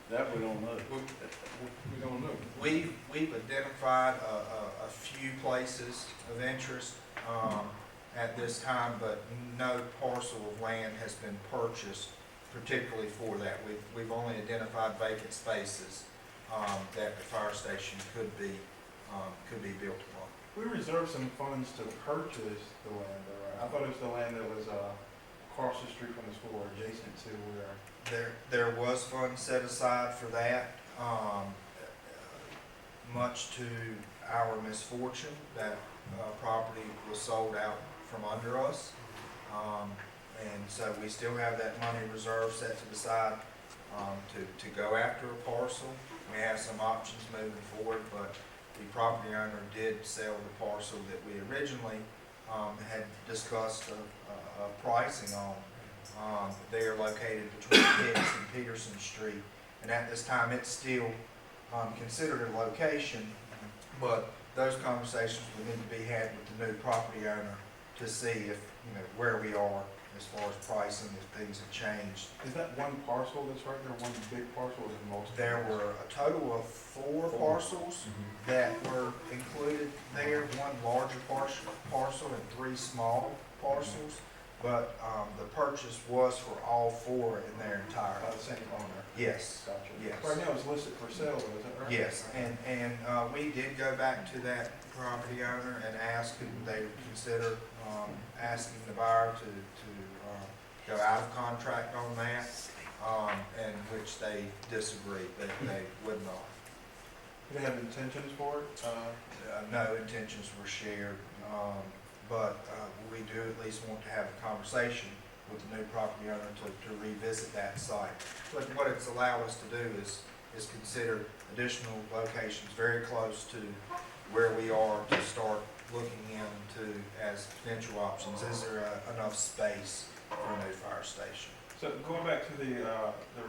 That we don't know. We don't know. We've identified a few places of interest at this time, but no parcel of land has been purchased particularly for that. We've only identified vacant spaces that the fire station could be built upon. We reserved some funds to purchase the land, though, right? I thought it was the land that was across the street from the school or adjacent to where. There was funds set aside for that. Much to our misfortune, that property was sold out from under us. And so we still have that money reserved set to the side to go after a parcel. We have some options moving forward, but the property owner did sell the parcel that we originally had discussed a pricing on. They are located between Hicks and Peterson Street, and at this time it's still considered a location, but those conversations would need to be had with the new property owner to see if, you know, where we are as far as pricing, if things have changed. Is that one parcel that's right there, one big parcel, or is it multiple? There were a total of four parcels that were included there, one larger parcel and three small parcels. But, the purchase was for all four in their entirety. The same owner? Yes, Gotcha. yes. Right now it's listed for sale, though, is that right? yes, and we did go back to that property owner and ask if they would consider, asking the buyer to go out of contract on that, and which they disagreed, that they would not. Do they have intentions for it? No intentions were shared, but we do at least want to have a conversation with the new property owner to revisit that site. But what it's allowed us to do is consider additional locations very close to where we are to start looking into as potential options. Is there enough space for a new fire station? So going back to the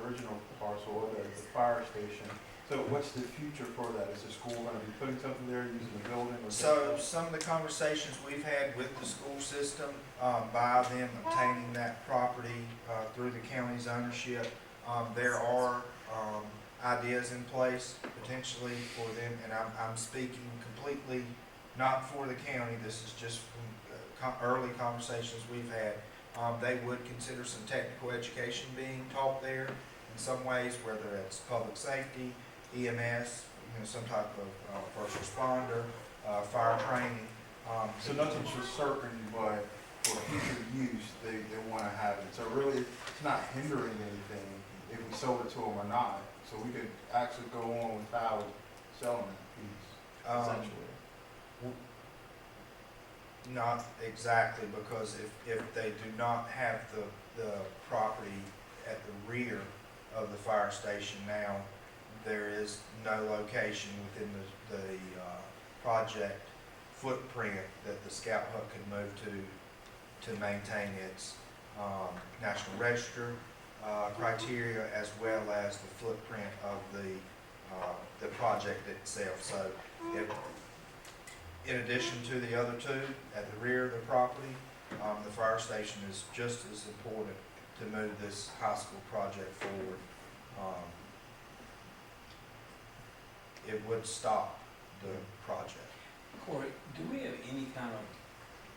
original parcel, the fire station, so what's the future for that? Is the school gonna be putting something there, using the building? Or So some of the conversations we've had with the school system, by them obtaining that property, through the county's ownership, there are, ideas in place potentially for them, and I'm speaking completely not for the county, this is just from early conversations we've had. They would consider some technical education being taught there in some ways, whether it's public safety, EMS, you know, some type of first responder, fire training. So nothing's for certain, but for future use, they wanna have it. So really, it's not hindering anything if we sold it to them or not. So we could actually go on without selling that piece, essentially. Not exactly, because if they do not have the property at the rear of the fire station now, there is no location within the project footprint that the Scout Hut could move to maintain its National Register criteria, as well as the footprint of the project itself. So in addition to the other two at the rear of the property, the fire station is just as important to move this high school project forward. It would stop the project. Corey, do we have any kind of,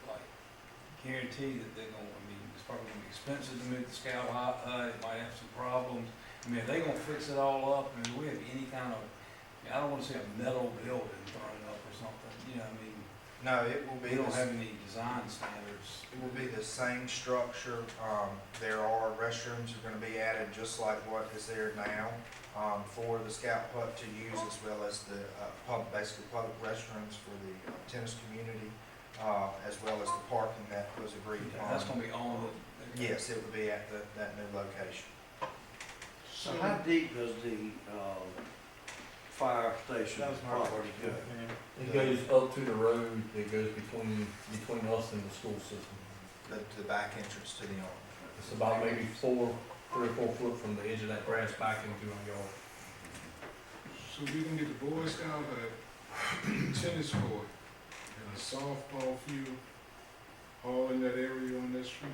like, guarantee that they're gonna, I mean, it's probably gonna be expensive to move the Scout Hut, it might have some problems. I mean, are they gonna fix it all up? I mean, do we have any kind of, I don't wanna see a metal building thrown up or something, you know, I mean, No, it will we be, don't have any design standards. it will be the same structure. There are restrooms are gonna be added just like what is there now, for the Scout Hut to use, as well as the, basically public restrooms for the tennis community, as well as the parking that was agreed upon. That's gonna be on the. Yes, it would be at that new location. So how deep does the, fire station That was my property go? It goes up to the road that goes between us and the school system. The back entrance to the arm. It's about maybe 3 or 4 foot from the edge of that grass back into our yard. So we can get the Boy Scout a tennis court and a softball field, all in that area on that street?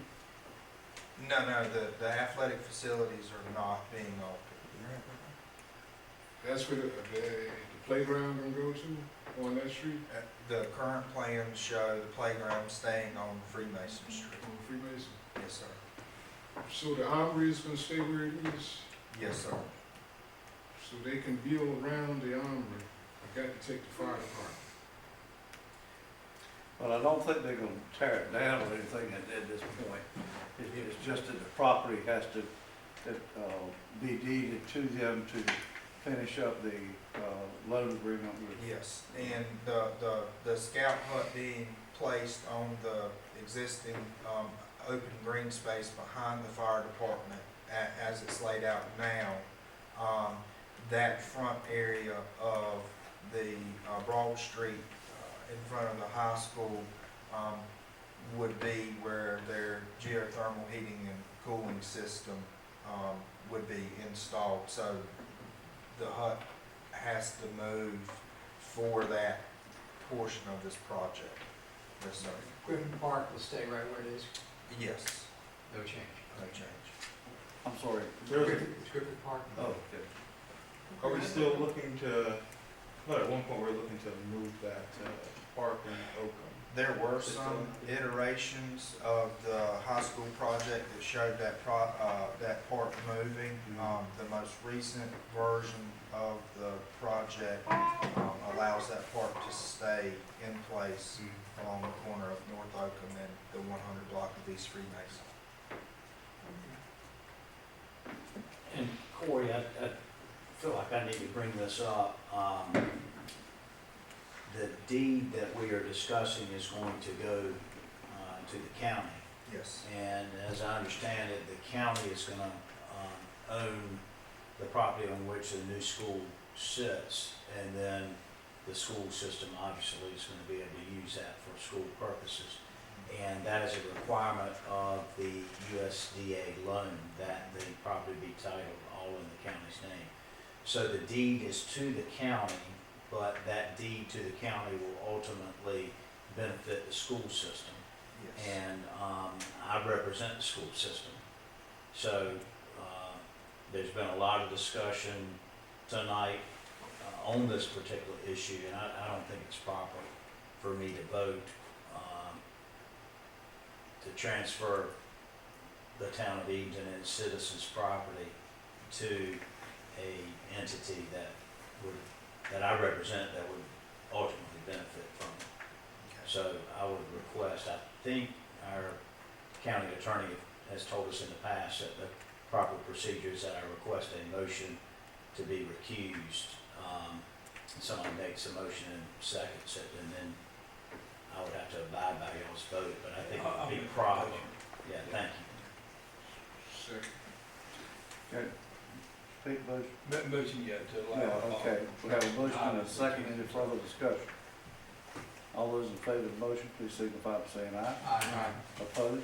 No, the athletic facilities are not being altered. That's where the playground gonna go to, on that street, The current plans show the playground staying on Freemason Street. on Freemason? Yes, sir. So the armory is gonna stay where it is, Yes, sir. so they can build around the armory, I got to take the fire department. Well, I don't think they're gonna tear it down or anything at this point. It's just that the property has to, be deeded to them to finish up the, loan agreement with. Yes, and the Scout Hut being placed on the existing, open green space behind the fire department as it's laid out now, that front area of the, Broad Street, in front of the high school, would be where their geothermal heating and cooling system, would be installed. So the hut has to move for that portion of this project. Yes, sir. Griffin Park will stay right where it is, Yes, no change. no change. I'm sorry. It's Griffin Park. Oh, okay. Are we still looking to, well, at one point we were looking to move that park in Oakham. There were some iterations of the high school project that showed that that park moving. The most recent version of the project, allows that park to stay in place along the corner of North Oakham and the 100 block of East Freemason. And Corey, I feel like I need to bring this up. The deed that we are discussing is going to go to the county. Yes. And as I understand it, the county is gonna own the property on which the new school sits. And then the school system obviously is gonna be able to use that for school purposes. And that is a requirement of the USDA loan that the property be titled all in the county's name. So the deed is to the county, but that deed to the county will ultimately benefit the school system. Yes. And I represent the school system. So there's been a lot of discussion tonight on this particular issue, and I don't think it's proper for me to vote to transfer the town of Edenton and its citizens' property to a entity that I represent that would ultimately benefit from it. So I would request, I think our county attorney has told us in the past that the proper procedure is that I request a motion to be recused. Somebody makes a motion and seconds it, and then I would have to abide by y'all's vote, but I think it would be proper. Yeah, thank you. Second. Okay. Pete, motion? Motion yet to Yeah, allow. okay. We have a motion and a second. Any further discussion? All those in favor of the motion, please signify by saying aye. Aye. Opposed?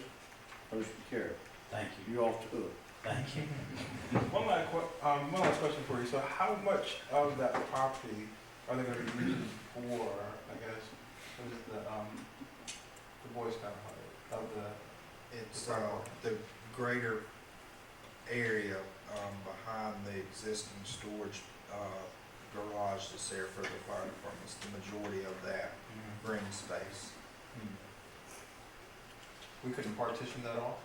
Motion carried. Thank you, You're off to it. thank you. One last question for you. So how much of that property are they gonna be using for, I guess, what is the Boy Scout hut of the, It's the greater area behind the existing storage garage that's there for the fire departments. The majority of that green space. we couldn't partition that off?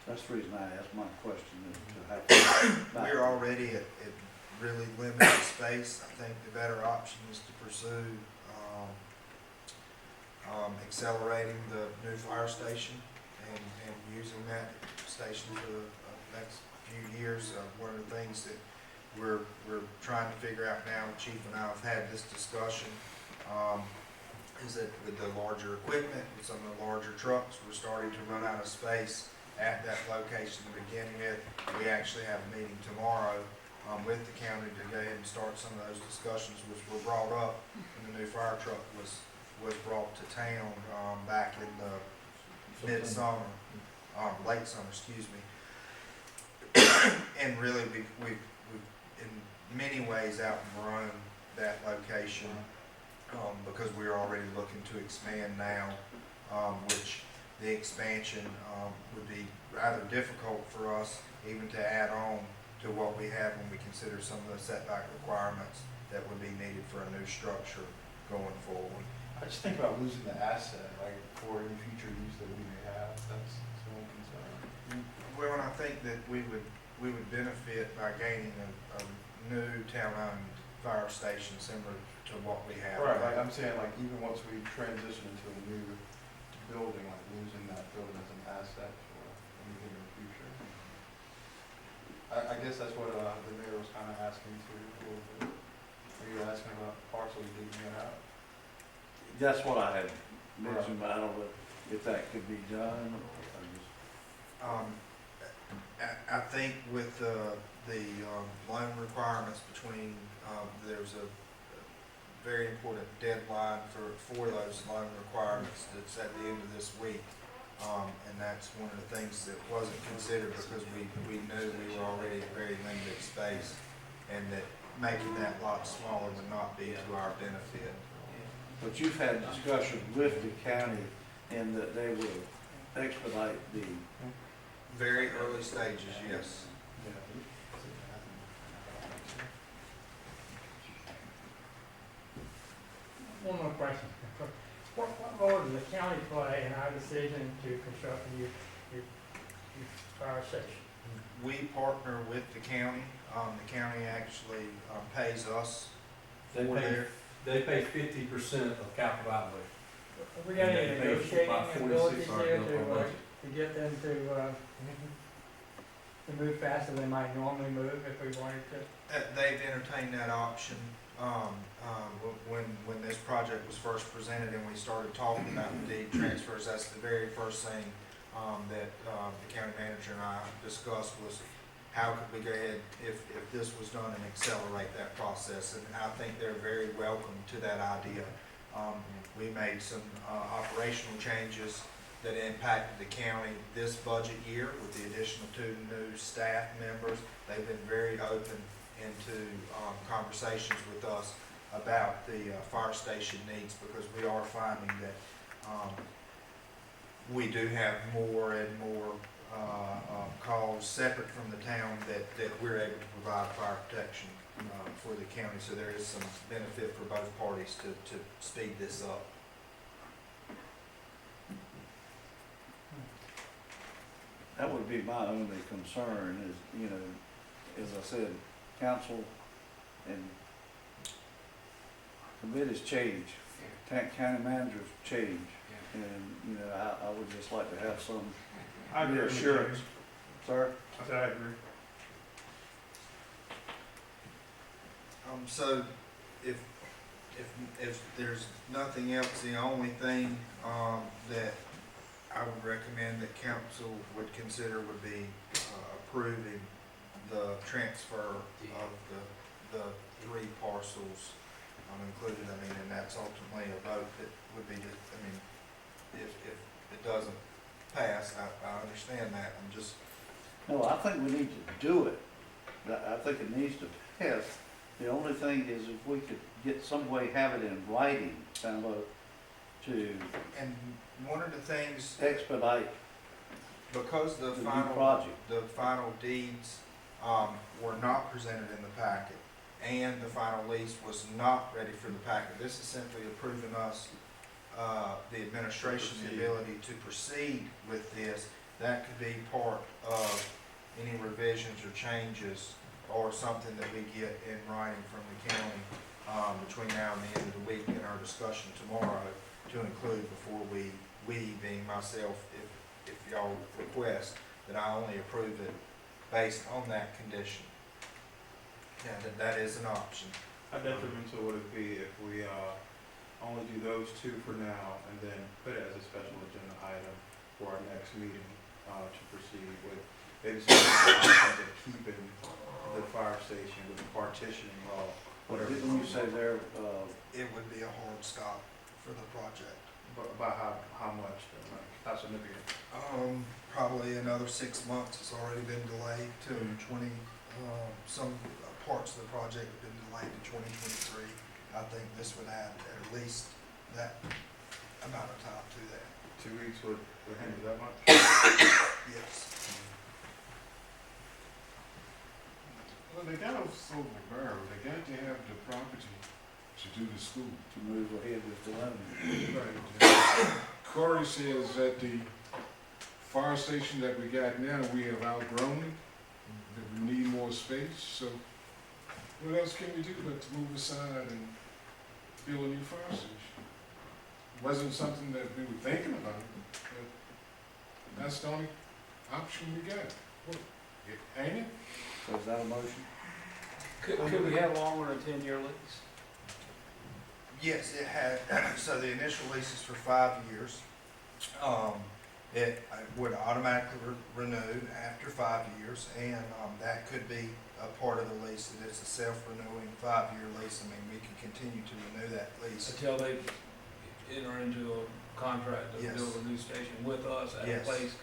That's the reason I asked my question, is to have. We're already at really limited space. I think the better option is to pursue accelerating the new fire station and using that station for the next few years. One of the things that we're trying to figure out now, Chief and I have had this discussion, is that with the larger equipment, with some of the larger trucks, we're starting to run out of space at that location to begin with. We actually have a meeting tomorrow with the county to go ahead and start some of those discussions, which were brought up when the new fire truck was brought to town back in the midsummer, late summer, excuse me. And really, we've in many ways outgrown that location because we're already looking to expand now, which the expansion would be rather difficult for us even to add on to what we have when we consider some of the setback requirements that would be needed for a new structure going forward. I just think about losing the asset, like for any future use that we may have. That's one concern. Well, and I think that we would benefit by gaining a new town-owned fire station similar to what we have. Right, like I'm saying, like even once we transition into a new building, like losing that building as an asset for anything in the future. I guess that's what the mayor was kind of asking too, a little bit. Are you asking about partially digging it out? That's what I had mentioned, but I don't know if that could be done. I think with the loan requirements between, there's a very important deadline for those loan requirements that's at the end of this week. And that's one of the things that wasn't considered because we knew we were already in very limited space and that making that lot smaller would not be to our benefit. But you've had discussion with the county and that they will expedite the, Very early stages, yes. One more question. What role does the county play in our decision to construct a new fire station? We partner with the county. The county actually pays us They for pay, their, they pay 50% of capital outlay. Have we got any And they pay negotiating about abilities 46 on here our budget. to get them to move faster than they might normally move if we wanted to? they've entertained that option. When this project was first presented and we started talking about the deed transfers, that's the very first thing that the county manager and I discussed was how could we go ahead if this was done and accelerate that process. And I think they're very welcome to that idea. We made some operational changes that impacted the county this budget year with the addition of 2 new staff members. They've been very open into conversations with us about the fire station needs, because we are finding that we do have more and more calls separate from the town that we're able to provide fire protection for the county. So there is some benefit for both parties to speed this up. that would be my only concern is, you know, as I said, council and committees change, county managers change. And, you know, I would just like to have some I agree with you. reassurance. Sir? I said I agree. So if there's nothing else, the only thing that I would recommend that council would consider would be approving the transfer of the 3 parcels included. I mean, and that's ultimately a vote that would be, if it doesn't pass, I understand that. I'm just, No, I think we need to do it. I think it needs to pass. The only thing is if we could get some way, have it in writing, kind of, to and one of the things, expedite because the the new final project. the final deeds were not presented in the packet, and the final lease was not ready for the packet. This is simply approving us, the administration, the ability to proceed with this. That could be part of any revisions or changes, or something that we get in writing from the county between now and the end of the week in our discussion tomorrow, to include before we being myself, if y'all request, that I only approve it based on that condition. Yeah, that is an option. How detrimental would it be if we only do those 2 for now and then put it as a special agenda item for our next meeting to proceed with maybe some options of keeping the fire station with the partitioning law, whatever. Didn't you say there, It would be a hard stop for the project. But by how much, though? Like, how significant? Probably another 6 months. It's already been delayed to 20, some parts of the project have been delayed to 2023. I think this would add at least that amount of time to that. 2 weeks would hinder that much? Yes. Well, they got to solve the barrel. They got to have the property to do the school. to move ahead with the loan? Right. Corey says that the fire station that we got now, we have outgrown it, that we need more space, so what else can we do but to move aside and build a new fire station? Wasn't something that we were thinking about, but that's the only option we got. Ain't it? So is that a motion? Could we have longer than a 10-year lease? Yes, it had, so the initial lease is for 5 years. It would automatically renew after 5 years, and that could be a part of the lease, that it's a self-renewing 5-year lease. I mean, we can continue to renew that lease. Until they enter into a contract to Yes. build a new station with us at a Yes. place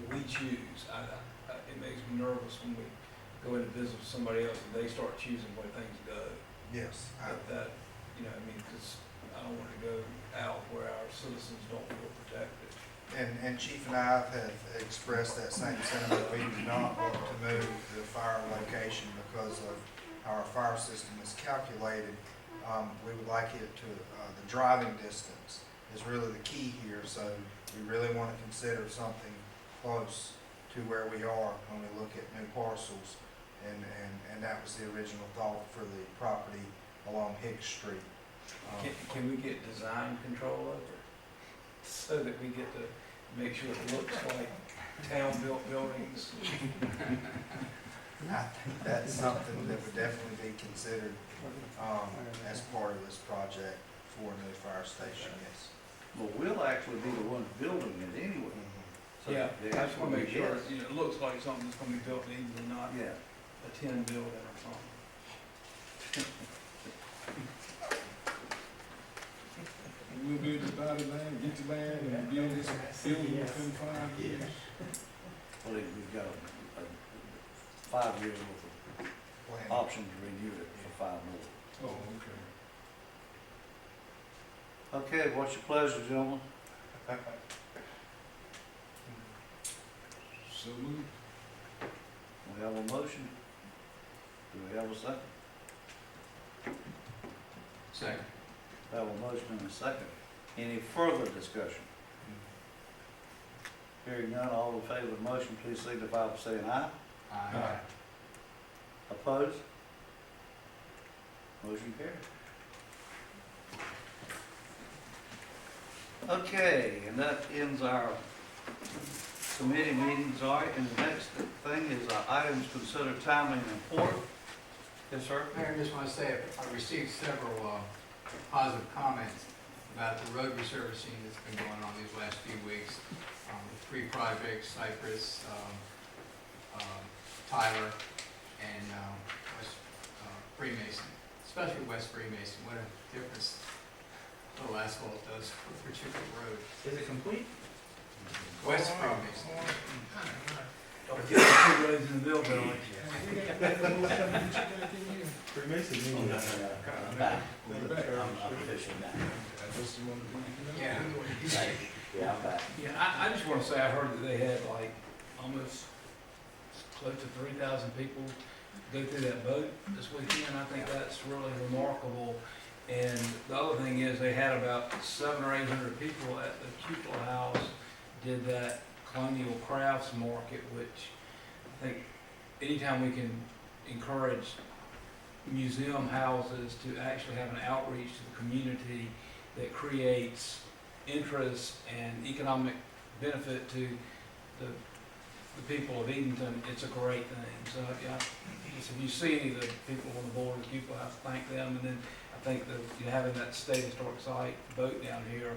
we choose. It makes me nervous when we go into business with somebody else and they start choosing where things go. Yes, That, you know, I mean, because I don't want to go out where our citizens don't feel protected. and Chief and I have expressed that same sentiment. We do not want to move the fire location because of how our fire system is calculated. We would like it to, the driving distance is really the key here, so we really want to consider something close to where we are when we look at new parcels. And that was the original thought for the property along Hicks Street. Can we get design control over it? So that we get to make sure it looks like town-built buildings? I think that's something that would definitely be considered, as part of this project for a new fire station, yes. Well, we'll actually be the ones building it anyway. So Yeah, the I just want to actual make sure, yes. you know, it looks like something that's gonna be built in England, not Yeah. a tin building or something. We'll be able to buy the land, get the land, and build this building within 5 years. Well, we've got a 5 years worth of Plan. option to renew it for 5 more. Oh, okay. Okay, what's your pleasure, gentlemen? So moved. We have a motion. Do we have a second? Second. We have a motion and a second. Any further discussion? Hearing none, all in favor of the motion, please signify by saying aye. Aye. Opposed? Motion carried. Okay, and that ends our committee meetings. All right, and the next thing is items considered timely and important. Yes, sir? Mayor, I just want to say, I received several positive comments about the road resurfacing that's been going on these last few weeks. The 3 projects, Cypress, Tyler, and West Freemason, especially West Freemason. What a difference little asphalt does for a particular road. Is it complete? West Freemason. Don't forget the 2 roads in the Bill Village. Oh, no, I'm back. I'm officially back. That's the one that we Yeah. Yeah, I'm back. Yeah, I just want to say, I heard that they had like almost close to 3,000 people go through that boat this weekend. I think that's really remarkable. And the other thing is, they had about 700 or 800 people at the Cupid House, did that colonial crafts market, which I think anytime we can encourage museum houses to actually have an outreach to the community that creates interest and economic benefit to the people of Edenton, it's a great thing. So, yeah, if you see any of the people on the board of the Cupid House, thank them. And then I think that, you know, having that state historic site boat down here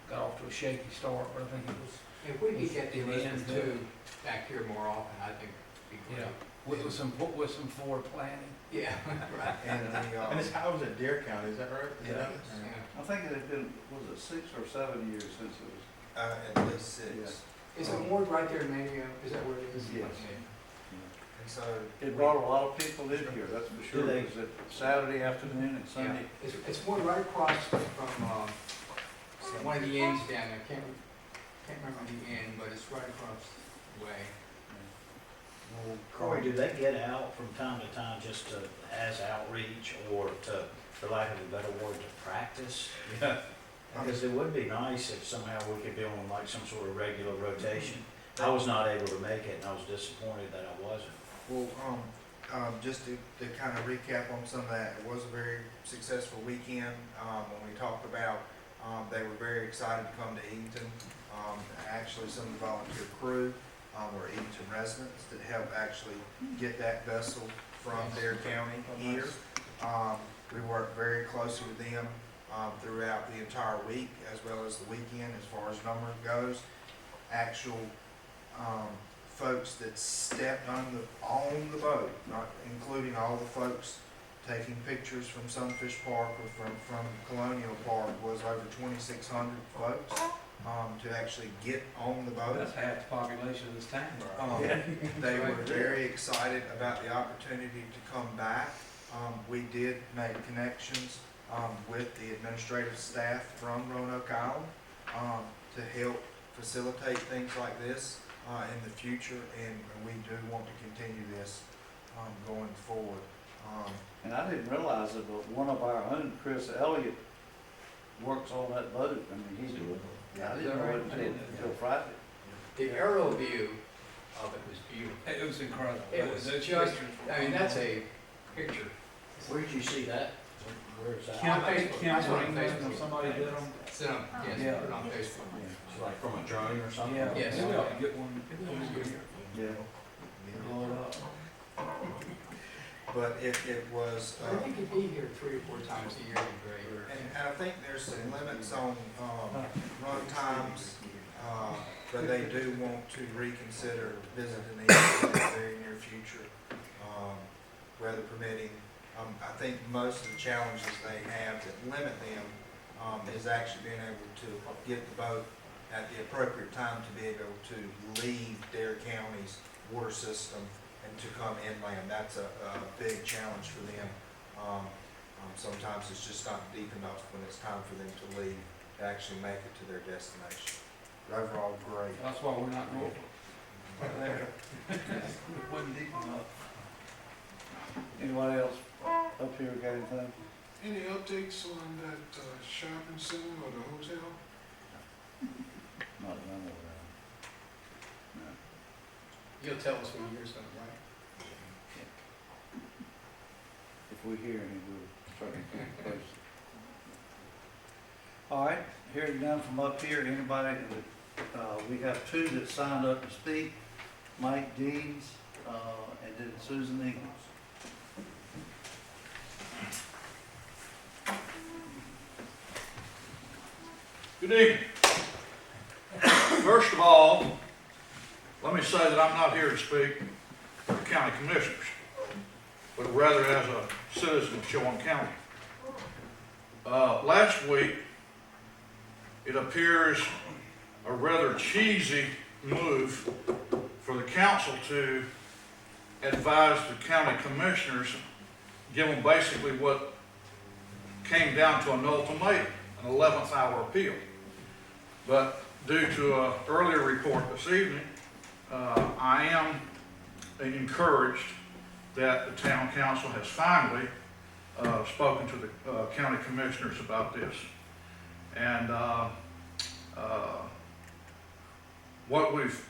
got off to a shaky start, but I think it was, If we could get the In the Elizabeth end, II back here more often, I think it'd be great. with some forward planning. Yeah, right. And the, And this house was in Dare County, is that right? Is Yeah. that- Yeah. I think it had been, was it 6 or 7 years since it was? at least 6. Is it moored right there in Manio? Is that where it is? Yes. Okay. And so. It brought a lot of people in here, that's for sure. Do they- It was Saturday afternoon and Yeah, Sunday. it's moored right across from, one of the inns down there, can't remember the inn, but it's right across the way. Well, Corey, do they get out from time to time just to, as outreach or to, for lack of a better word, to practice? Yeah. Because it would be nice if somehow we could be on like some sort of regular rotation. I was not able to make it and I was disappointed that I wasn't. Well, just to kind of recap on some of that, it was a very successful weekend. When we talked about, they were very excited to come to Edenton. Actually, some of the volunteer crew were Edenton residents that helped actually get that vessel from Dare County here. We worked very closely with them throughout the entire week as well as the weekend as far as number goes. Actual folks that stepped on the boat, not including all the folks taking pictures from Sunfish Park or from Colonial Park, was over 2,600 folks to actually get on the boat. That's half the population of this town. They were very excited about the opportunity to come back. We did make connections with the administrative staff from Roanoke Island to help facilitate things like this in the future, and we do want to continue this going forward. And I didn't realize it, but one of our own, Chris Elliott, works on that boat. I mean, he's, I didn't know it until Friday. The aerial view of it was beautiful. It was incredible. It was Those just, pictures were I mean, that's a picture. Where'd you see that? Where's that? On Facebook. Kim I saw it on Ringman or Facebook. somebody did them. It's on, yes, Yeah. put it on Facebook. It's like from a drone or something? Yeah, Yes. maybe I could get one. Yeah. Blow it up. But it was, I think if be here 3 or 4 times a year would be great. and I think there's some limits on run times, but they do want to reconsider visiting these in the very near future, weather permitting. I think most of the challenges they have that limit them is actually being able to get the boat at the appropriate time to be able to leave Dare County's water system and to come inland. That's a big challenge for them. Sometimes it's just not deep enough when it's time for them to leave to actually make it to their destination. But overall, great. That's why we're not north. Right there. Wasn't deep enough. Anybody else up here got anything? Any updates on that shopping center or the hotel? Not that I'm aware You'll tell us when yours done, right? of. If we hear any, we'll certainly keep it posted. All right, hearing none from up here, anybody, we have 2 that signed up to speak, Mike Deans, and then Susan Ingalls. Good evening. First of all, let me say that I'm not here to speak for the county commissioners, but rather as a citizen of Chowan County. Last week, it appears a rather cheesy move for the council to advise the county commissioners, give them basically what came down to an ultimatum, an 11th hour appeal. But due to an earlier report this evening, I am encouraged that the town council has finally spoken to the county commissioners about this. And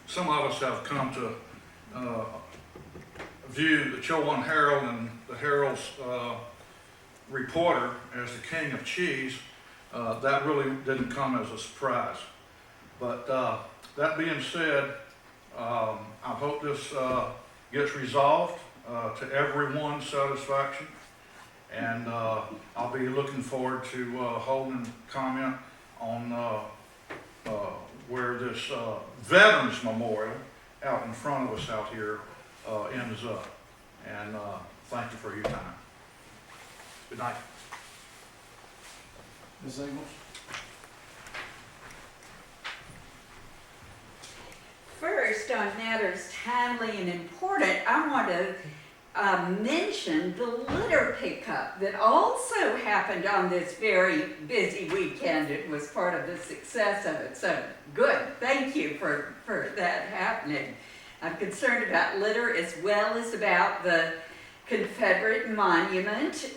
some of us have come to view the Chowan Herald and the Herald's reporter as the king of cheese. That really didn't come as a surprise. But that being said, I hope this gets resolved to everyone's satisfaction. And I'll be looking forward to holding comment on where this Veterans Memorial out in front of us out here ends up. And thank you for your time. Good night. Ms. Ingalls? First, on matters timely and important, I want to mention the litter pickup that also happened on this very busy weekend. It was part of the success of it, so good. Thank you for that happening. I'm concerned about litter as well as about the Confederate monument.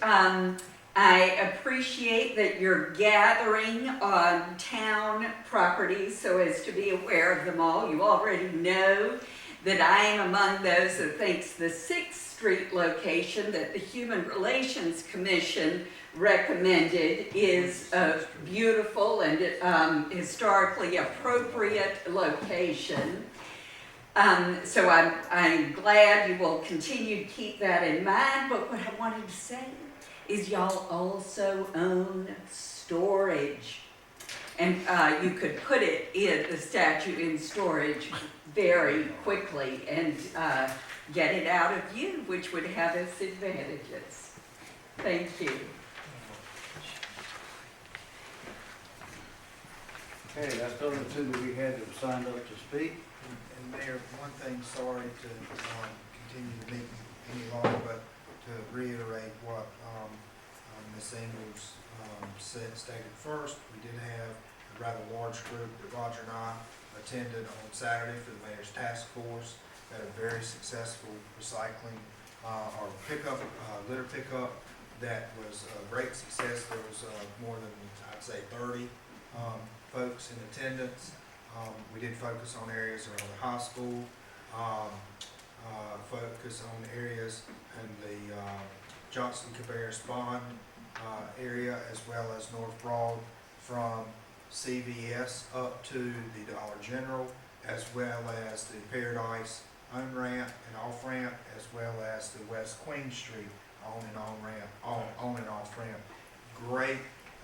I appreciate that you're gathering on town properties so as to be aware of them all. You already know that I am among those that thinks the 6th Street location that the Human Relations Commission recommended is a beautiful and historically appropriate location. So I'm glad you will continue to keep that in mind, but what I wanted to say is y'all also own storage. And you could put it in the statute in storage very quickly and get it out of you, which would have its advantages. Thank you. Okay, that's the other two that we had that signed up to speak. And Mayor, one thing, sorry to continue the meeting any longer, but to reiterate what Ms. Ingles stated first, we did have a rather large group that Roger and I attended on Saturday for the mayor's task force. Had a very successful recycling or pickup, litter pickup that was a great success. There was more than, I'd say, 30 folks in attendance. We did focus on areas around the high school, focus on areas in the Johnson Cabarrus Bond area, as well as North Broad from CVS up to the Dollar General, as well as the Paradise on-ramp and off-ramp, as well as the West Queen Street on and off-ramp. Great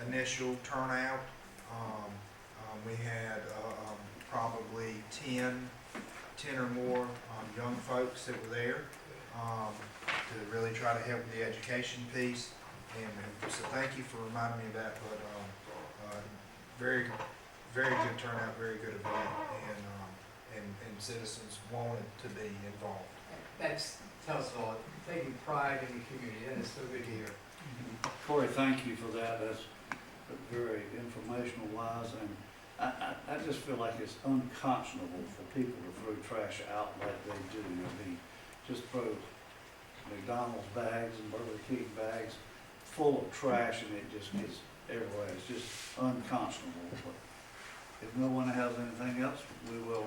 initial turnout. We had probably 10 or more young folks that were there to really try to help with the education piece. And so thank you for reminding me of that, but very good turnout, very good event, and citizens wanted to be involved. That's, tells us all, taking pride in the community, that is so good to hear. Corey, thank you for that. That's very informational wise, and I just feel like it's unconscionable for people to throw trash out like they do. I mean, just throw McDonald's bags and Burger King bags full of trash, and it just gets everywhere. It's just unconscionable. But if no one has anything else, we will